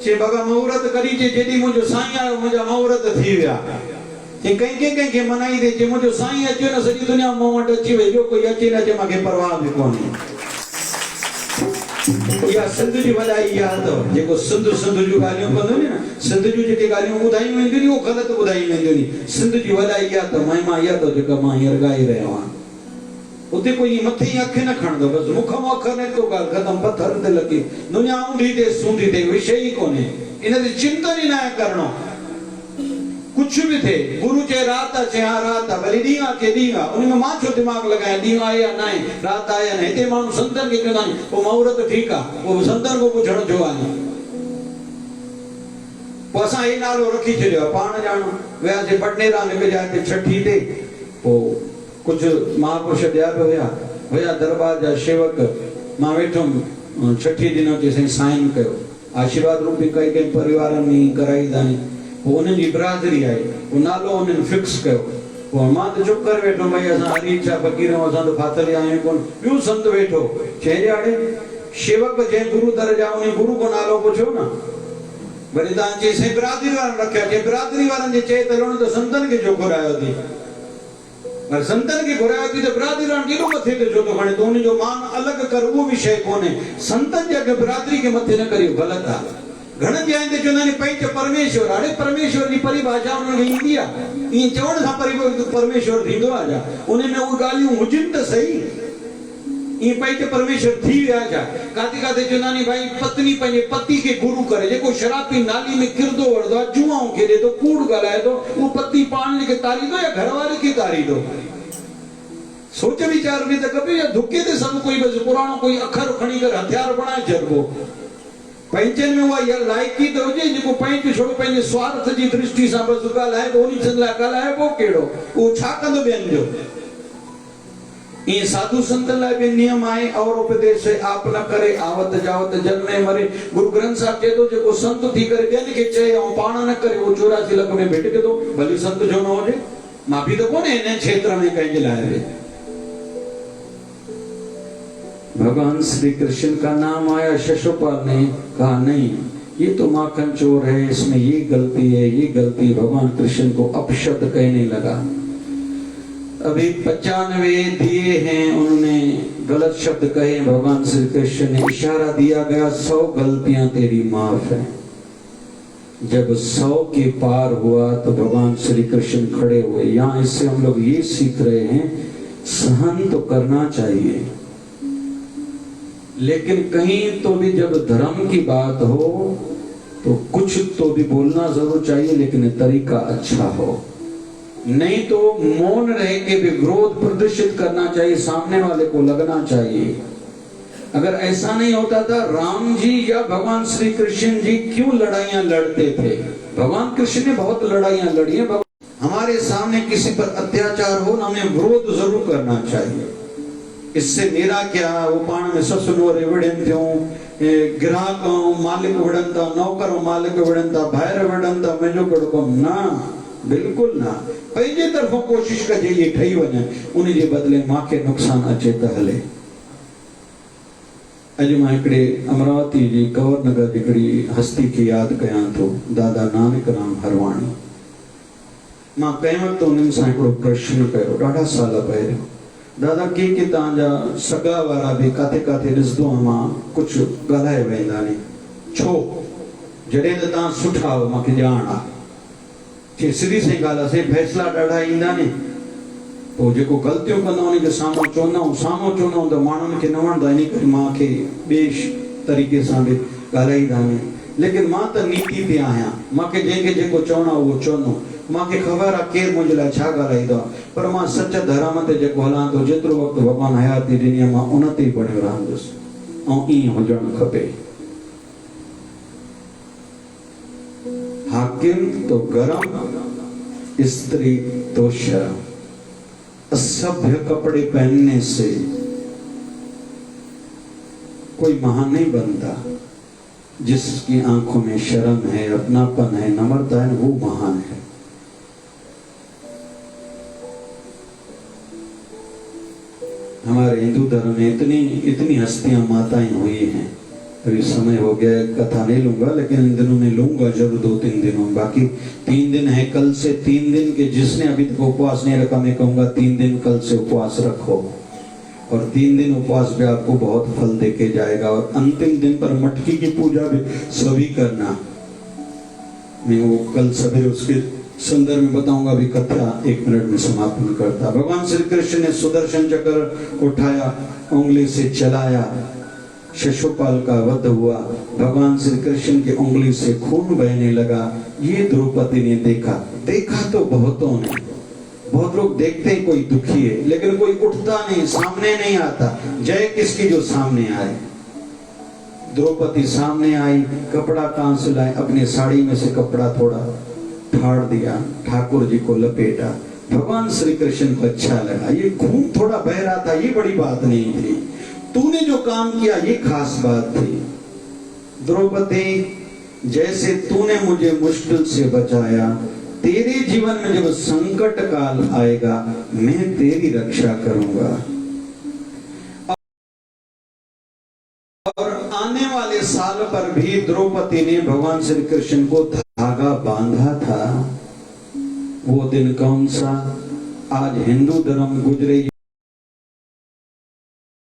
S1: चे बाबा मुहूर्त करी चे, जेडी मुंहिंजो साईं आयो मुंहिंजा मुहूर्त थी विया। कि कंहिंखे मनाई दे, जे मुंहिंजो साईं अचियो न सॼी दुनिया मूं वटि अची वई, ॿियो कोई अचे न अचे मूंखे परवाह बि कोन्हे। इहा सिंध जी वॾाई इहा अथव, जेको सिंध जूं ॻाल्हियूं कंदो न, सिंध जूं जेके ॻाल्हियूं ॿुधायूं वेंदियूं उहो ग़लति ॿुधायूं वेंदियूं। सिंध जी वॾाई इहा अथव, महिमा इहा अथव जेका मां हींअर ॻाए रहियो आहियां। उते कोई मथे ई अखि न खणंदो, बसि मुख मां अखर निकितो, ॻाल्हि ख़तमु, पत्थर ते लॻी, दुनिया ऊंधी ते सूंधी ते, विषय ई कोन्हे, इन ते चिंतन ई न आहे करणो। कुछ भी थे, गुरु चे रात चे हाँ रात, भले ॾींहुं आहे के ॾींहुं आहे, उनमें मां छो दिमाग़ लॻायां, ॾींहुं आहे या न आहे, राति आहे या न। हिते माण्हू संतनि खे चवंदा आहिनि पोइ मुहूर्त ठीकु आहे, पोइ संतनि खां पुछण छो आहे? पोइ असां हे नालो रखी छॾियो आहे, पाण ॼाणो। वियासीं पटनेरा हिकु जाइ ते छठी ते, पोइ कुझु महापुरुष ॿिया बि हुया दरबार जा शेवक। मां वेठुमि, छठी ॾिनो चई साइन कयो, आशीर्वाद रूपी कई परिवारनि में कराईंदा आहिनि। वो उन्हें जी बरादरी आई, वो नालो उन्हें फिक्स कयो। वो मां तो चुप कर वेठो, भाई असां हरी इच्छा फकीर असां तो फाथल आहियूं कोन। ॿियो संत वेठो, चई ॾियाड़े शेवक जंहिं गुरु दर जा उन गुरु को नालो पुछो न, बलिदान चई बिरादरी वारनि रखिया जे बिरादरी वारनि जे चए त हलणो त संतन खे छो घुरायो थी पर संतन खे घुरायो थी त बिरादरी वारनि केॾो मथे ते छो थो खणे त उन जो मान अलॻि कर उहो बि शइ कोन्हे संतन जे अॻु बिरादरी खे मथे न करियो ग़लति आहे घणनि जॻहियुनि ते चवंदा आहिनि पंहिंजो परमेश्वर हाणे परमेश्वर जी परिभाषा उन्हनि खे ईंदी आहे ईअं चवण सां परमेश्वर थींदो आहे छा उन में उहे ॻाल्हियूं हुजनि त सही ईअं पंहिंजो परमेश्वर थी विया छा काथे काथे चवंदा आहिनि भाई पत्नी पंहिंजे पति खे गुरु करे जेको शराबी नाली में किरंदो वठंदो आहे जुआऊं खेॾे थो कूड़ ॻाल्हाए थो उहो पति पाण खे तारींदो या घर वारे खे तारींदो सोच वीचार बि त कबे या धुके ते सभु कोई बसि पुराणो कोई अखर खणी करे हथियार बणाए छॾिबो पंहिंजनि में उहा इहा लाइकी त हुजे जेको पंहिंजो छोड़ो पंहिंजे स्वार्थ जी दृष्टि सां बसि ॻाल्हाए त उन सां लाइ ॻाल्हाइबो कहिड़ो उहो छा कंदो ॿियनि जो ईअं साधु संतनि लाइ बि नियम आहे और उपदेश आप न करे आवत जावत जल में मरे गुरु ग्रंथ साहिब चए थो जेको संत थी करे ॿियनि खे चए ऐं पाण न करे उहो 84 लख में भिटके थो भली संत जो न हुजे माफ़ी त कोन्हे हिन क्षेत्र में कंहिंजे लाइ भगवान श्री कृष्ण का नाम आया शिशुपाल ने कहा नहीं ये तो माखन चोर है इसमें ये गलती है ये गलती भगवान कृष्ण को अपशब्द कहने लगा अभी 95 दिए हैं उन्होंने गलत शब्द कहे भगवान श्री कृष्ण ने इशारा दिया गया 100 गलतियां तेरी माफ है जब 100 के पार हुआ तो भगवान श्री कृष्ण खड़े हुए यहाँ इससे हम लोग ये सीख रहे हैं सहन तो करना चाहिए लेकिन कहीं तो भी जब धर्म की बात हो तो कुछ तो भी बोलना जरूर चाहिए लेकिन तरीका अच्छा हो नहीं तो मौन रह के भी विरोध प्रदर्शित करना चाहिए सामने वाले को लगना चाहिए अगर ऐसा नहीं होता था राम जी या भगवान श्री कृष्ण जी क्यों लड़ाइयां लड़ते थे भगवान कृष्ण ने बहुत लड़ाइयां लड़ी हैं हमारे सामने किसी पर अत्याचार हो ना हमें विरोध जरूर करना चाहिए इससे मेरा क्या वो पाण में ससुनोरे विड़न थियूं ग्राहक मालिक विड़न था नौकर मालिक विड़न था ॿाहिरि विड़न था मुंहिंजो कहिड़ो कमु न बिल्कुलु न पंहिंजे तरफ़ों कोशिशि कजे इहे ठही वञे उन जे बदिले मूंखे नुक़सान अचे त हले अॼु मां हिकिड़े अमरावती जी कंवर नगर हिकिड़ी हस्ती खे यादि कयां थो दादा नानक राम हरवाणी मां कंहिं वक़्तु उन्हनि सां हिकिड़ो प्रश्न कयो ॾाढा साल पहिरियों दादा के तव्हांजा सगा वारा बि काथे काथे ॾिसंदो आहियां मां कुझु ॻाल्हाए वेंदा आहिनि छो जॾहिं त तव्हां सुठा हो मूंखे ॼाण आहे चए सिधी सही ॻाल्हि आहे से फ़ैसिला ॾाढा ईंदा आहिनि पोइ जेको ग़लतियूं कंदा उनखे साम्हूं चवंदा आहियूं त माण्हुनि खे न वणंदा इन करे मूंखे ॿिए तरीक़े सां बि ॻाल्हाईंदा आहिनि लेकिन मां त नीति ते आहियां मूंखे जंहिंखे जेको चवणो आहे उहो चवंदो मूंखे ख़बर आहे केरु मुंहिंजे लाइ छा ॻाल्हाईंदो आहे पर मां सच धर्म ते जेको हलां थो जेतिरो वक़्तु भॻवानु हयाती ॾिनी आहे मां उन ते ई बणियो रहंदुसि ऐं ईअं हुजणु खपे हाकिम तो गरम स्त्री तो शर्म असभ्य कपड़े पहनने से कोई महान नहीं बनता जिसकी आंखों में शर्म है अपनापन है नम्रता है वो महान है हमारे हिंदू धर्म में इतनी हस्तियां माताएं हुई हैं अभी समय हो गया कथा नहीं लूंगा लेकिन इन दिनों में लूंगा जरूर 2-3 दिनों बाकी 3 दिन है कल से 3 दिन के जिसने अभी तक उपवास नहीं रखा मैं कहूंगा 3 दिन कल से उपवास रखो और 3 दिन उपवास भी आपको बहुत फल देके जाएगा और अंतिम दिन पर मटकी की पूजा भी सभी करना मैं वो कल सवेरे उसके संदर्भ में बताऊंगा अभी कथा 1 मिनट में समापन करता भगवान श्री कृष्ण ने सुदर्शन चक्र उठाया उंगली से चलाया शिशुपाल का वध हुआ भगवान श्री कृष्ण की उंगली से खून बहने लगा ये द्रौपदी ने देखा तो बहुतों ने बहुत लोग देखते हैं कोई दुखी है लेकिन कोई उठता नहीं सामने नहीं आता जय किसकी जो सामने आए द्रौपदी सामने आई कपड़ा कहां से लाए अपनी साड़ी में से कपड़ा थोड़ा फाड़ दिया ठाकुर जी को लपेटा भगवान श्री कृष्ण को अच्छा लगा ये खून थोड़ा बह रहा था ये बड़ी बात नहीं थी तूने जो काम किया ये खास बात थी द्रौपदी जैसे तूने मुझे मुश्किल से बचाया तेरे जीवन में जब संकट काल आएगा मैं तेरी रक्षा करूंगा और आने वाले साल पर भी द्रौपदी ने भगवान श्री कृष्ण को धागा बांधा था। वो दिन कौन सा? आज हिंदू धर्म गुजरे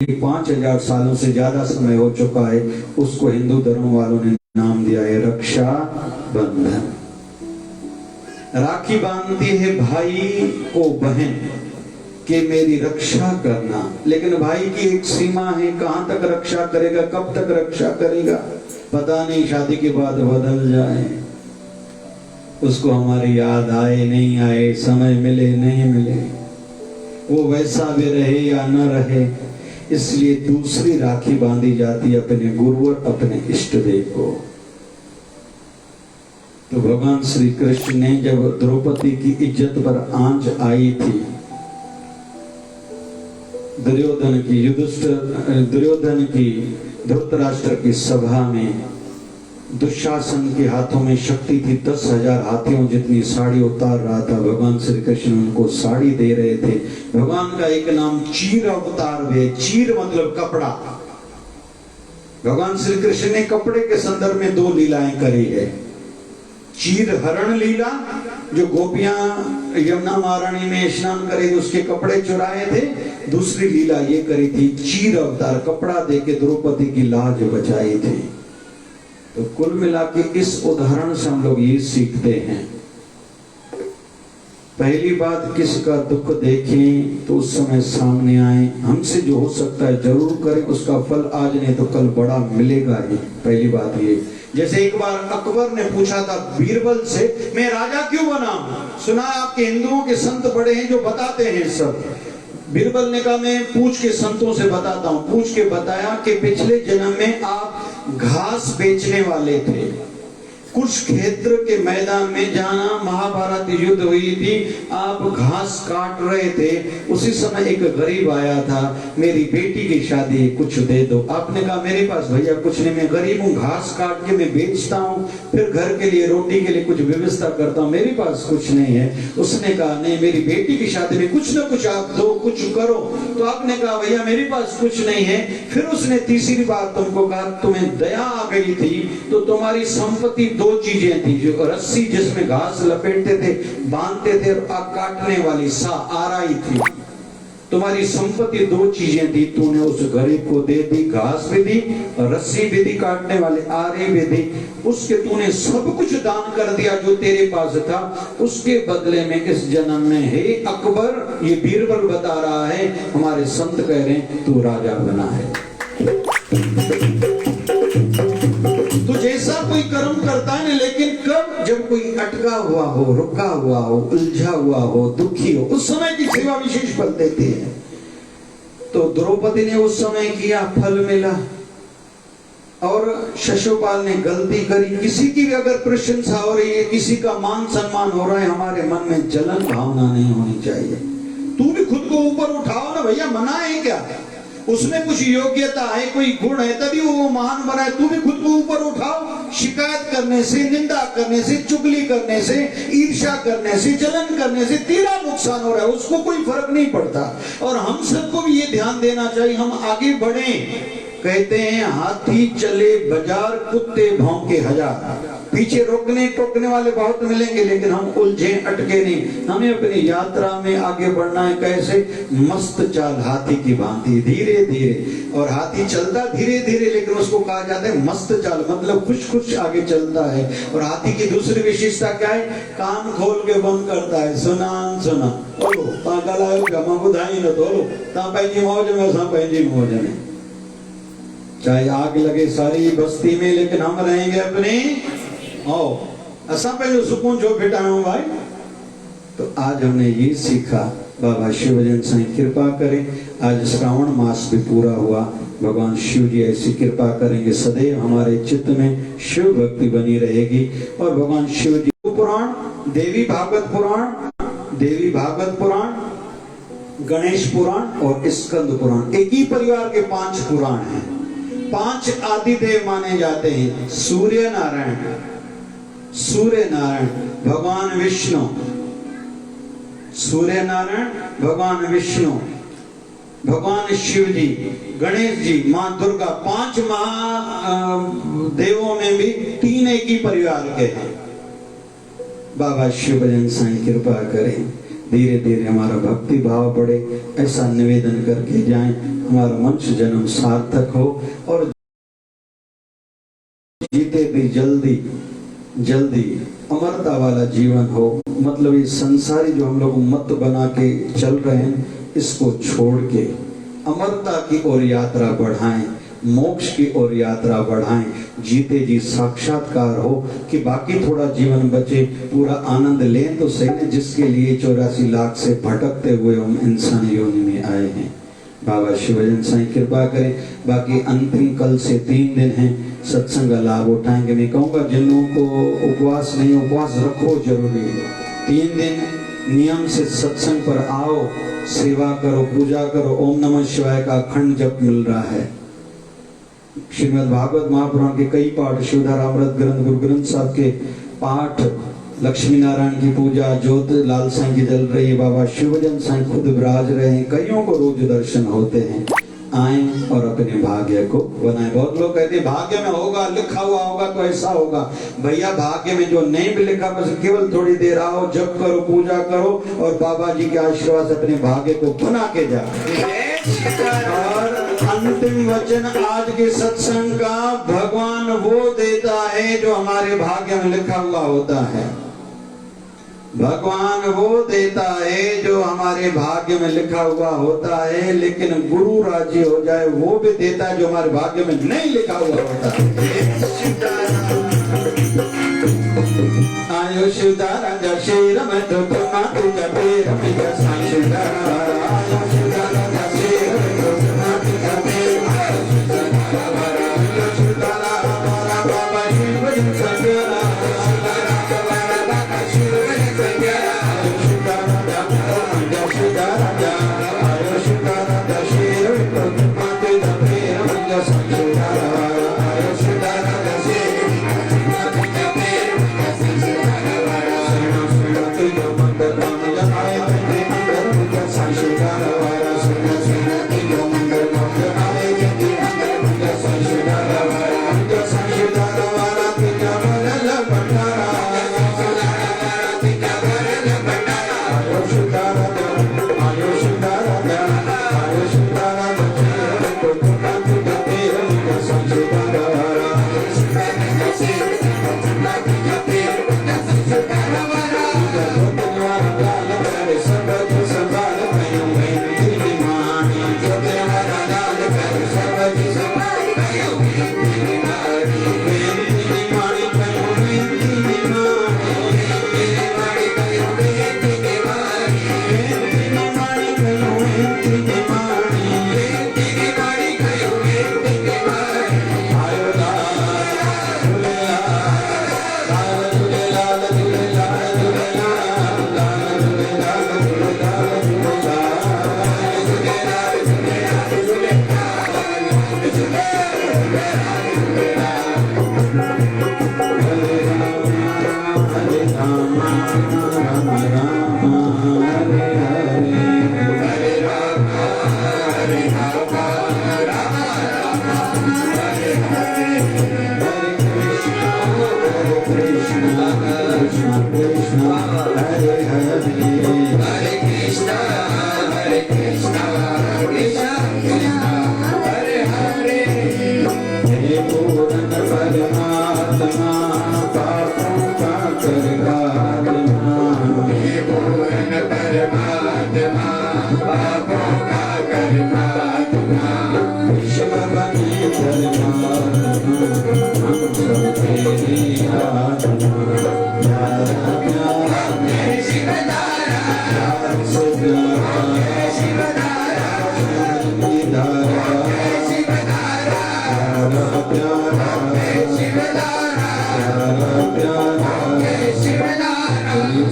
S1: 5000 सालों से ज्यादा समय हो चुका है, उसको हिंदू धर्म वालों ने नाम दिया है रक्षा बंधन। राखी बांधती है भाई को बहन कि मेरी रक्षा करना, लेकिन भाई की एक सीमा है, कहां तक रक्षा करेगा, कब तक रक्षा करेगा, पता नहीं, शादी के बाद बदल जाए, उसको हमारी याद आए नहीं आए, समय मिले नहीं मिले, वो वैसा भी रहे या न रहे, इसलिए दूसरी राखी बांधी जाती है अपने गुरु और अपने इष्ट देव को। तो भगवान श्री कृष्ण ने जब द्रौपदी की इज्जत पर आंच आई थी, दुर्योधन की धृतराष्ट्र की सभा में दुशासन के हाथों में शक्ति थी, 10,000 हाथियों जितनी साड़ी उतार रहा था, भगवान श्री कृष्ण उनको साड़ी दे रहे थे। भगवान का एक नाम चीर अवतार है, चीर मतलब कपड़ा। भगवान श्री कृष्ण ने कपड़े के संदर्भ में 2 लीलाएं करी है। चीर हरण लीला, जो गोपियां यमुना महारानी में स्नान करे उसके कपड़े चुराए थे, दूसरी लीला ये करी थी चीर अवतार, कपड़ा देके द्रौपदी की लाज बचाई थी। तो कुल मिला के इस उदाहरण से हम लोग ये सीखते हैं, पहली बात किसका दुख देखें तो उस समय सामने आए, हमसे जो हो सकता है जरूर करें, उसका फल आज नहीं तो कल बड़ा मिलेगा ही। पहली बात ये, जैसे एक बार अकबर ने पूछा था बीरबल से, मैं राजा क्यों बना? सुना आपके हिंदुओं के संत बड़े हैं जो बताते हैं सब। बीरबल ने कहा मैं पूछ के संतों से बताता हूं। पूछ के बताया कि पिछले जन्म में आप घास बेचने वाले थे, कुछ क्षेत्र के मैदान में जहां महाभारत युद्ध हुई थी, आप घास काट रहे थे, उसी समय एक गरीब आया था, मेरी बेटी की शादी कुछ दे दो। आपने कहा मेरे पास भैया कुछ नहीं, मैं गरीब हूँ, घास काट के मैं बेचता हूँ, फिर घर के लिए रोटी के लिए कुछ व्यवस्था करता हूँ, मेरे पास कुछ नहीं है। उसने कहा नहीं, मेरी बेटी की शादी में कुछ ना कुछ आप दो, कुछ करो। तो आपने कहा भैया मेरे पास कुछ नहीं है। फिर उसने तीसरी बार तुमको कहा तुम्हें दया आ गई थी तो तुम्हारी संपत्ति 2 चीजें थी, जो रस्सी जिसमें घास लपेटते थे, बांधते थे, और काटने वाली आराई थी। तुम्हारी संपत्ति 2 चीजें थी, तूने उस गरीब को दे दी, घास भी दी और रस्सी भी दी, काटने वाले आरे भी दी, उसके तूने सब कुछ दान कर दिया जो तेरे पास था। उसके बदले में इस जन्म में हे अकबर, ये बीरबल बता रहा है, हमारे संत कह रहे हैं तू राजा बना है। तो जैसा कोई कर्म करता है, लेकिन कब? जब कोई अटका हुआ हो, रुका हुआ हो, उलझा हुआ हो, दुखी हो, उस समय की सेवा विशेष फल देती है। तो द्रौपदी ने उस समय किया, फल मिला। और शिशुपाल ने गलती करी, किसी की भी अगर प्रशंसा हो रही है, किसी का मान सम्मान हो रहा है, हमारे मन में जलन भावना नहीं होनी चाहिए। तू भी खुद को ऊपर उठाओ ना भैया, मना है क्या? उसमें कुछ योग्यता है, कोई गुण है, तभी वो महान बना है। तू भी खुद को ऊपर उठाओ। शिकायत करने से, निंदा करने से, चुगली करने से, ईर्ष्या करने से, जलन करने से तेरा नुकसान हो रहा है, उसको कोई फर्क नहीं पड़ता। और हम सबको भी ये ध्यान देना चाहिए, हम आगे बढ़े। कहते हैं हाथी चले बाजार, कुत्ते भौंके हजार। पीछे रोकने टोकने वाले बहुत मिलेंगे, लेकिन हम उलझे अटके नहीं। हमें अपनी यात्रा में आगे बढ़ना है। कैसे? मस्त चाल हाथी की भांति, धीरे धीरे। और हाथी चलता धीरे धीरे, लेकिन उसको कहा जाता है मस्त चाल, मतलब खुश खुश आगे चलता है। और हाथी की दूसरी विशेषता क्या है? कान खोल के बंद करता है, सुना सुना बोलो बुधाई न तोलो ता पैंजी मौज में, सा पैंजी मौज में। चाहे आग लगे सारी बस्ती में, लेकिन हम रहेंगे अपने असा पहले सुकून जो बिटाऊं भाई। तो आज हमने ये सीखा, बाबा शिवजन साईं कृपा करें। आज श्रावण मास भी पूरा हुआ, भगवान शिव जी ऐसी कृपा करेंगे, सदैव हमारे चित्त में शिव भक्ति बनी रहेगी। और भगवान शिव जी पुराण, देवी भागवत पुराण, देवी भागवत पुराण, गणेश पुराण और स्कंद पुराण, एक ही परिवार के 5 पुराण हैं। 5 आदिदेव माने जाते हैं। सूर्य नारायण, सूर्य नारायण भगवान विष्णु, सूर्य नारायण भगवान विष्णु, भगवान शिव जी, गणेश जी, माँ दुर्गा, 5 महादेवों में भी 3 एक ही परिवार के हैं। बाबा शिव भजन साईं कृपा करें, धीरे धीरे हमारा भक्ति भाव बढ़े, ऐसा निवेदन करके जाएं, हमारा मनुष्य जन्म सार्थक हो और जीते भी जल्दी जल्दी अमरता वाला जीवन हो। मतलब ये संसारी जो हम लोग मत बना के चल रहे हैं, इसको छोड़ के अमरता की ओर यात्रा बढ़ाएं, मोक्ष की ओर यात्रा बढ़ाएं, जीते जी साक्षात्कार हो कि बाकी थोड़ा जीवन बचे, पूरा आनंद लें तो सही है, जिसके लिए 84 लाख से भटकते हुए हम इंसान योनि में आए हैं। बाबा शिवजन साईं कृपा करें। बाकी अंतिम कल से 3 दिन हैं, सत्संग का लाभ उठाएंगे। मैं कहूँगा जिन लोगों को उपवास नहीं, उपवास रखो, जरूरी है। 3 दिन नियम से सत्संग पर आओ, सेवा करो, पूजा करो, ओम नमः शिवाय का अखंड जप मिल रहा है। श्रीमद् भागवत महापुराण के कई पाठ, शिवधारामृत ग्रंथ, गुरु ग्रंथ साहब के पाठ, लक्ष्मी नारायण की पूजा, ज्योत लाल साईं की जल रही है, बाबा शिवजन साईं खुद विराज रहे हैं, कईयों को रोज दर्शन होते हैं। आए और अपने भाग्य को बनाए। बहुत लोग कहते हैं भाग्य में होगा, लिखा हुआ होगा तो ऐसा होगा। भैया भाग्य में जो नहीं भी लिखा, बस केवल थोड़ी देर आओ, जप करो, पूजा करो और बाबा जी के आशीर्वाद से अपने भाग्य को बना के जाओ। और अंतिम वचन आज के सत्संग का, भगवान वो देता है जो हमारे भाग्य में लिखा हुआ होता है। भगवान वो देता है जो हमारे भाग्य में लिखा हुआ होता है, लेकिन गुरु राजी हो जाए वो भी देता है जो हमारे भाग्य में नहीं लिखा हुआ होता है। आयो शिवदा राजा शेर में तो तुमा तुझा पेर में जैसा शिवदा आयो शिवदा राजा शेर में तो तुमा तुझा पेर आयो शिवदा राजा बाबा शिव जी सजरा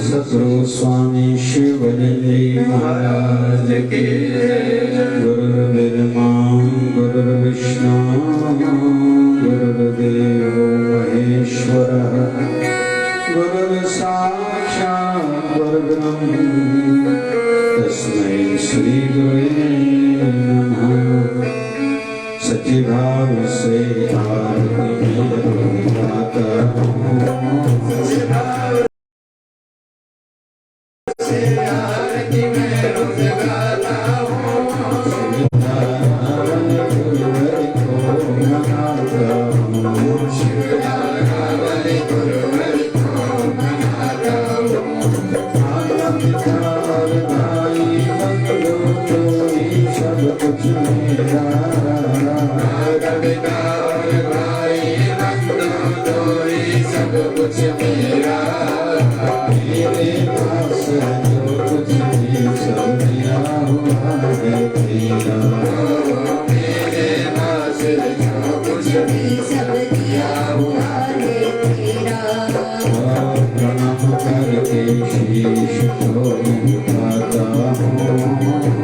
S1: सतगुरु स्वामी शिवजी महाराज की गुरुर्ब्रह्मा गुरुर्विष्णु गुरुर्देवो महेश्वरः गुरुर्साक्षात् परब्रह्म तस्मै श्री गुरुवे
S2: आरती में रोज गाता हूँ।
S1: शिवधारावन गुरुवर को मनाता हूँ।
S2: शिवधारावन गुरुवर को मनाता हूँ।
S1: माता पिता और भाई बंधु कोई सब कुछ मेरा।
S2: माता पिता और भाई बंधु कोई सब कुछ मेरा।
S1: मेरे पास जो कुछ भी सब दिया हुआ है तेरा।
S2: मेरे पास जो कुछ भी सब दिया हुआ है तेरा।
S1: प्रणाम करके शीश को झुकाता हूँ।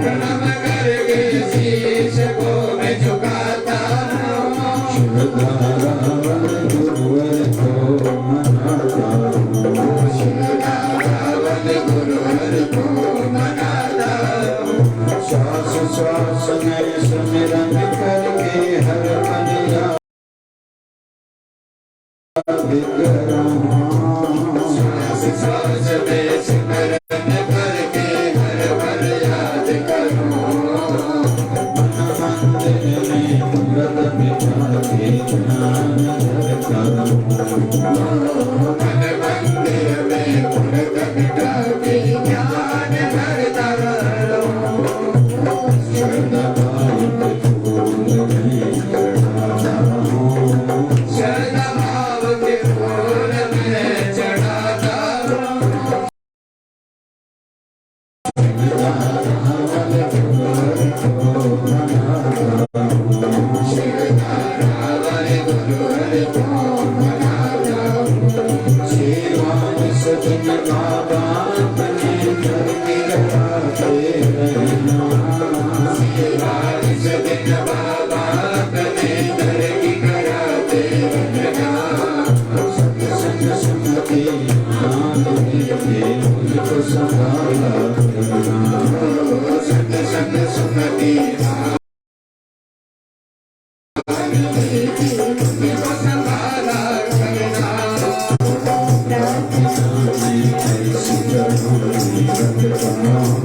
S2: प्रणाम करके शीश को मैं झुकाता हूँ।
S1: शिवधारावन गुरुवर को मनाता हूँ।
S2: शिवधारावन गुरुवर को मनाता हूँ।
S1: श्वास श्वास में स्मरण करके हर पल याद करूँ।
S2: श्वास श्वास में स्मरण करके हर पल याद करूँ।
S1: मंदिर में व्रत बिठा के ध्यान धरता हूँ।
S2: मन मंदिर में व्रत बिठा के ध्यान धरता रहूं।
S1: श्रद्धा के फूल में चढ़ाता हूँ।
S2: श्रद्धा भाव के फूल में चढ़ाता हूँ। शिवधारावन गुरुवर को मनाता हूँ।
S1: श्रीमान सजन बाबा अपने घर की रखाते रहना।
S2: बारिश दिन बाबा अपने दर की कराते रहना।
S1: सत्संग सुनते मान देके मुझको संभाला करना।
S2: सत्संग सुनती मुझको संभाला करना।
S1: प्रार्थना में ऐसी चरणों में रखता हूँ।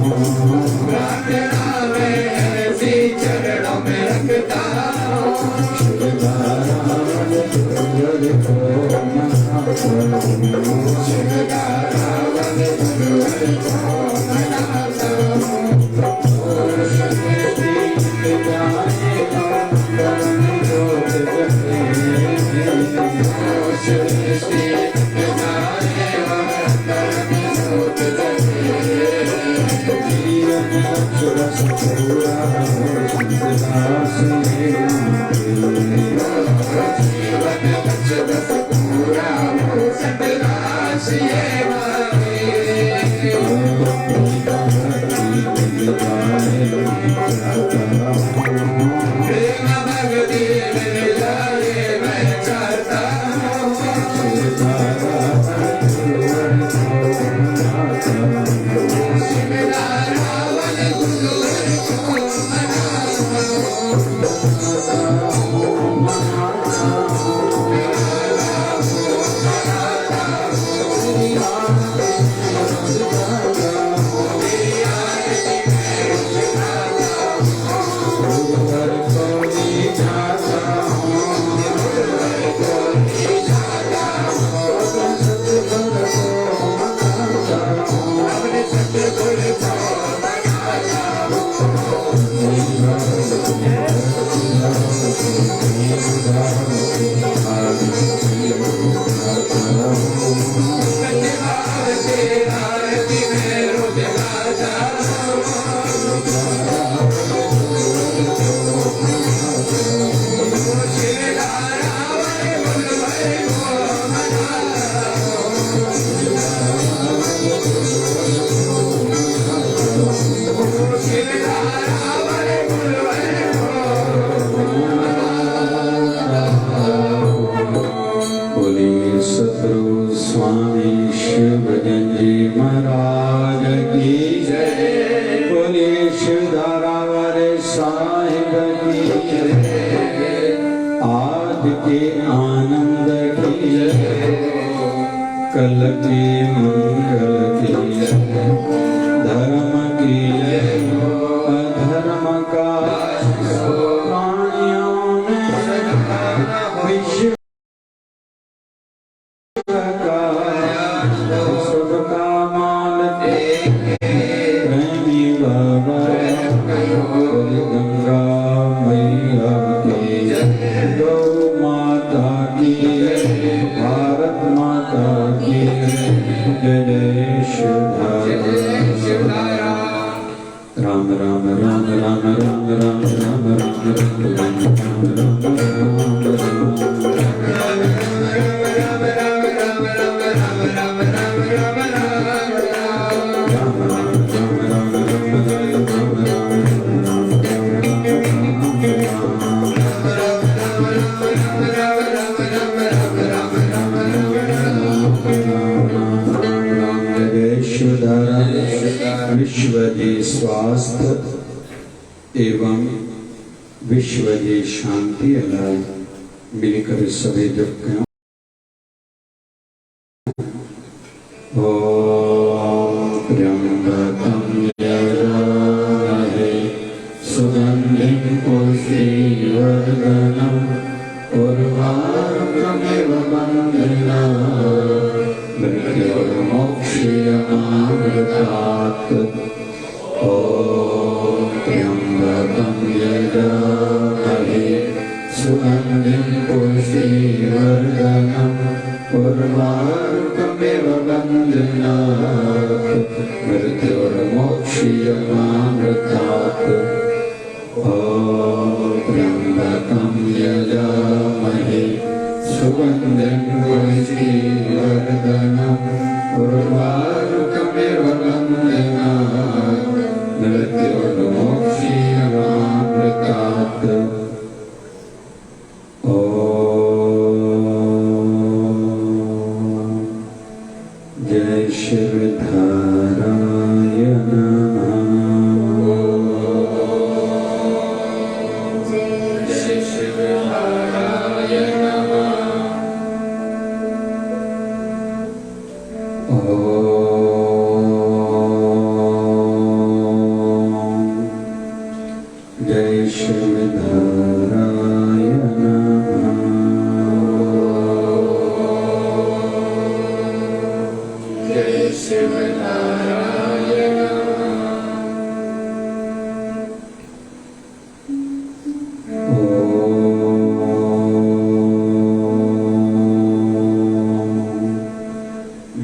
S2: प्रार्थना में ऐसी चरणों में रखता हूँ।
S1: शिवधारावन गुरुवर को मनाता हूँ।
S2: शिवधारावन गुरुवर को मनाता हूँ।
S1: सृष्टि जाने कर्म जोत जगे।
S2: सृष्टि जाने कर्म जोत जगे।
S1: जीवन अक्षरस पूरा हो संतदास ये मांगे।
S2: जीवन अक्षरस पूरा हो संतदास ये मांगे। प्रेम भक्ति मिल जाए मैं चाहता हूँ। शिवधारावन गुरुवर को मनाता अपने सतगुरु को मनाता आरती में रोज गाता शिवधारावन गुरुवर को मनाता शिवधारावन गुरुवर को
S1: बोलिए सतगुरु स्वामी शिवजन जी महाराज की जय। बोलिए शिवधारावन साहिब की जय। आज के आनंद की जय। कल के मंगल की जय। विश्व जी स्वास्थ्य एवं विश्व जी शांति अलाय मिलकर सभी जप करें। ओम त्र्यंबकं यजामहे सुगंधिं पुष्टिवर्धनम् उर्वारुकमिव बन्धनात् मृत्योर्मोक्षयमामृतात्। ॐ त्र्यंबकं यजामहे सुगंधिं पुष्टिवर्धनम् उर्वारुकमिव बन्धनात् मृत्योर्मोक्षयमामृतात्। ॐ त्र्यंबकं यजामहे सुगंधिं पुष्टिवर्धनम् उर्वारुकमिव बन्धनात् मृत्योर्मोक्षयमामृतात्। जय शिवधाराय नमः।
S2: जय शिवधाराय नमः।
S1: जय शिवधाराय नमः।
S2: जय शिवधाराय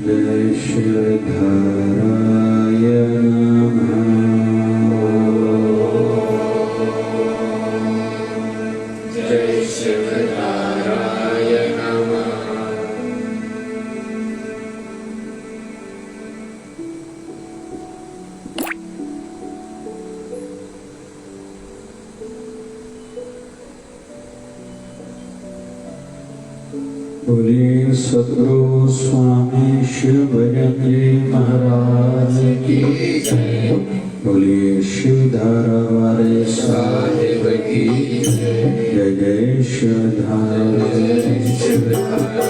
S1: जय शिवधाराय नमः।
S2: जय शिवधाराय नमः।
S1: बोलिए सद्गुरु स्वामी शिव भजन जी महाराज की जय। बोलिए शिवधारा वाले
S2: साहिब की
S1: जय। जय शिवधारा।
S2: जय शिवधारा।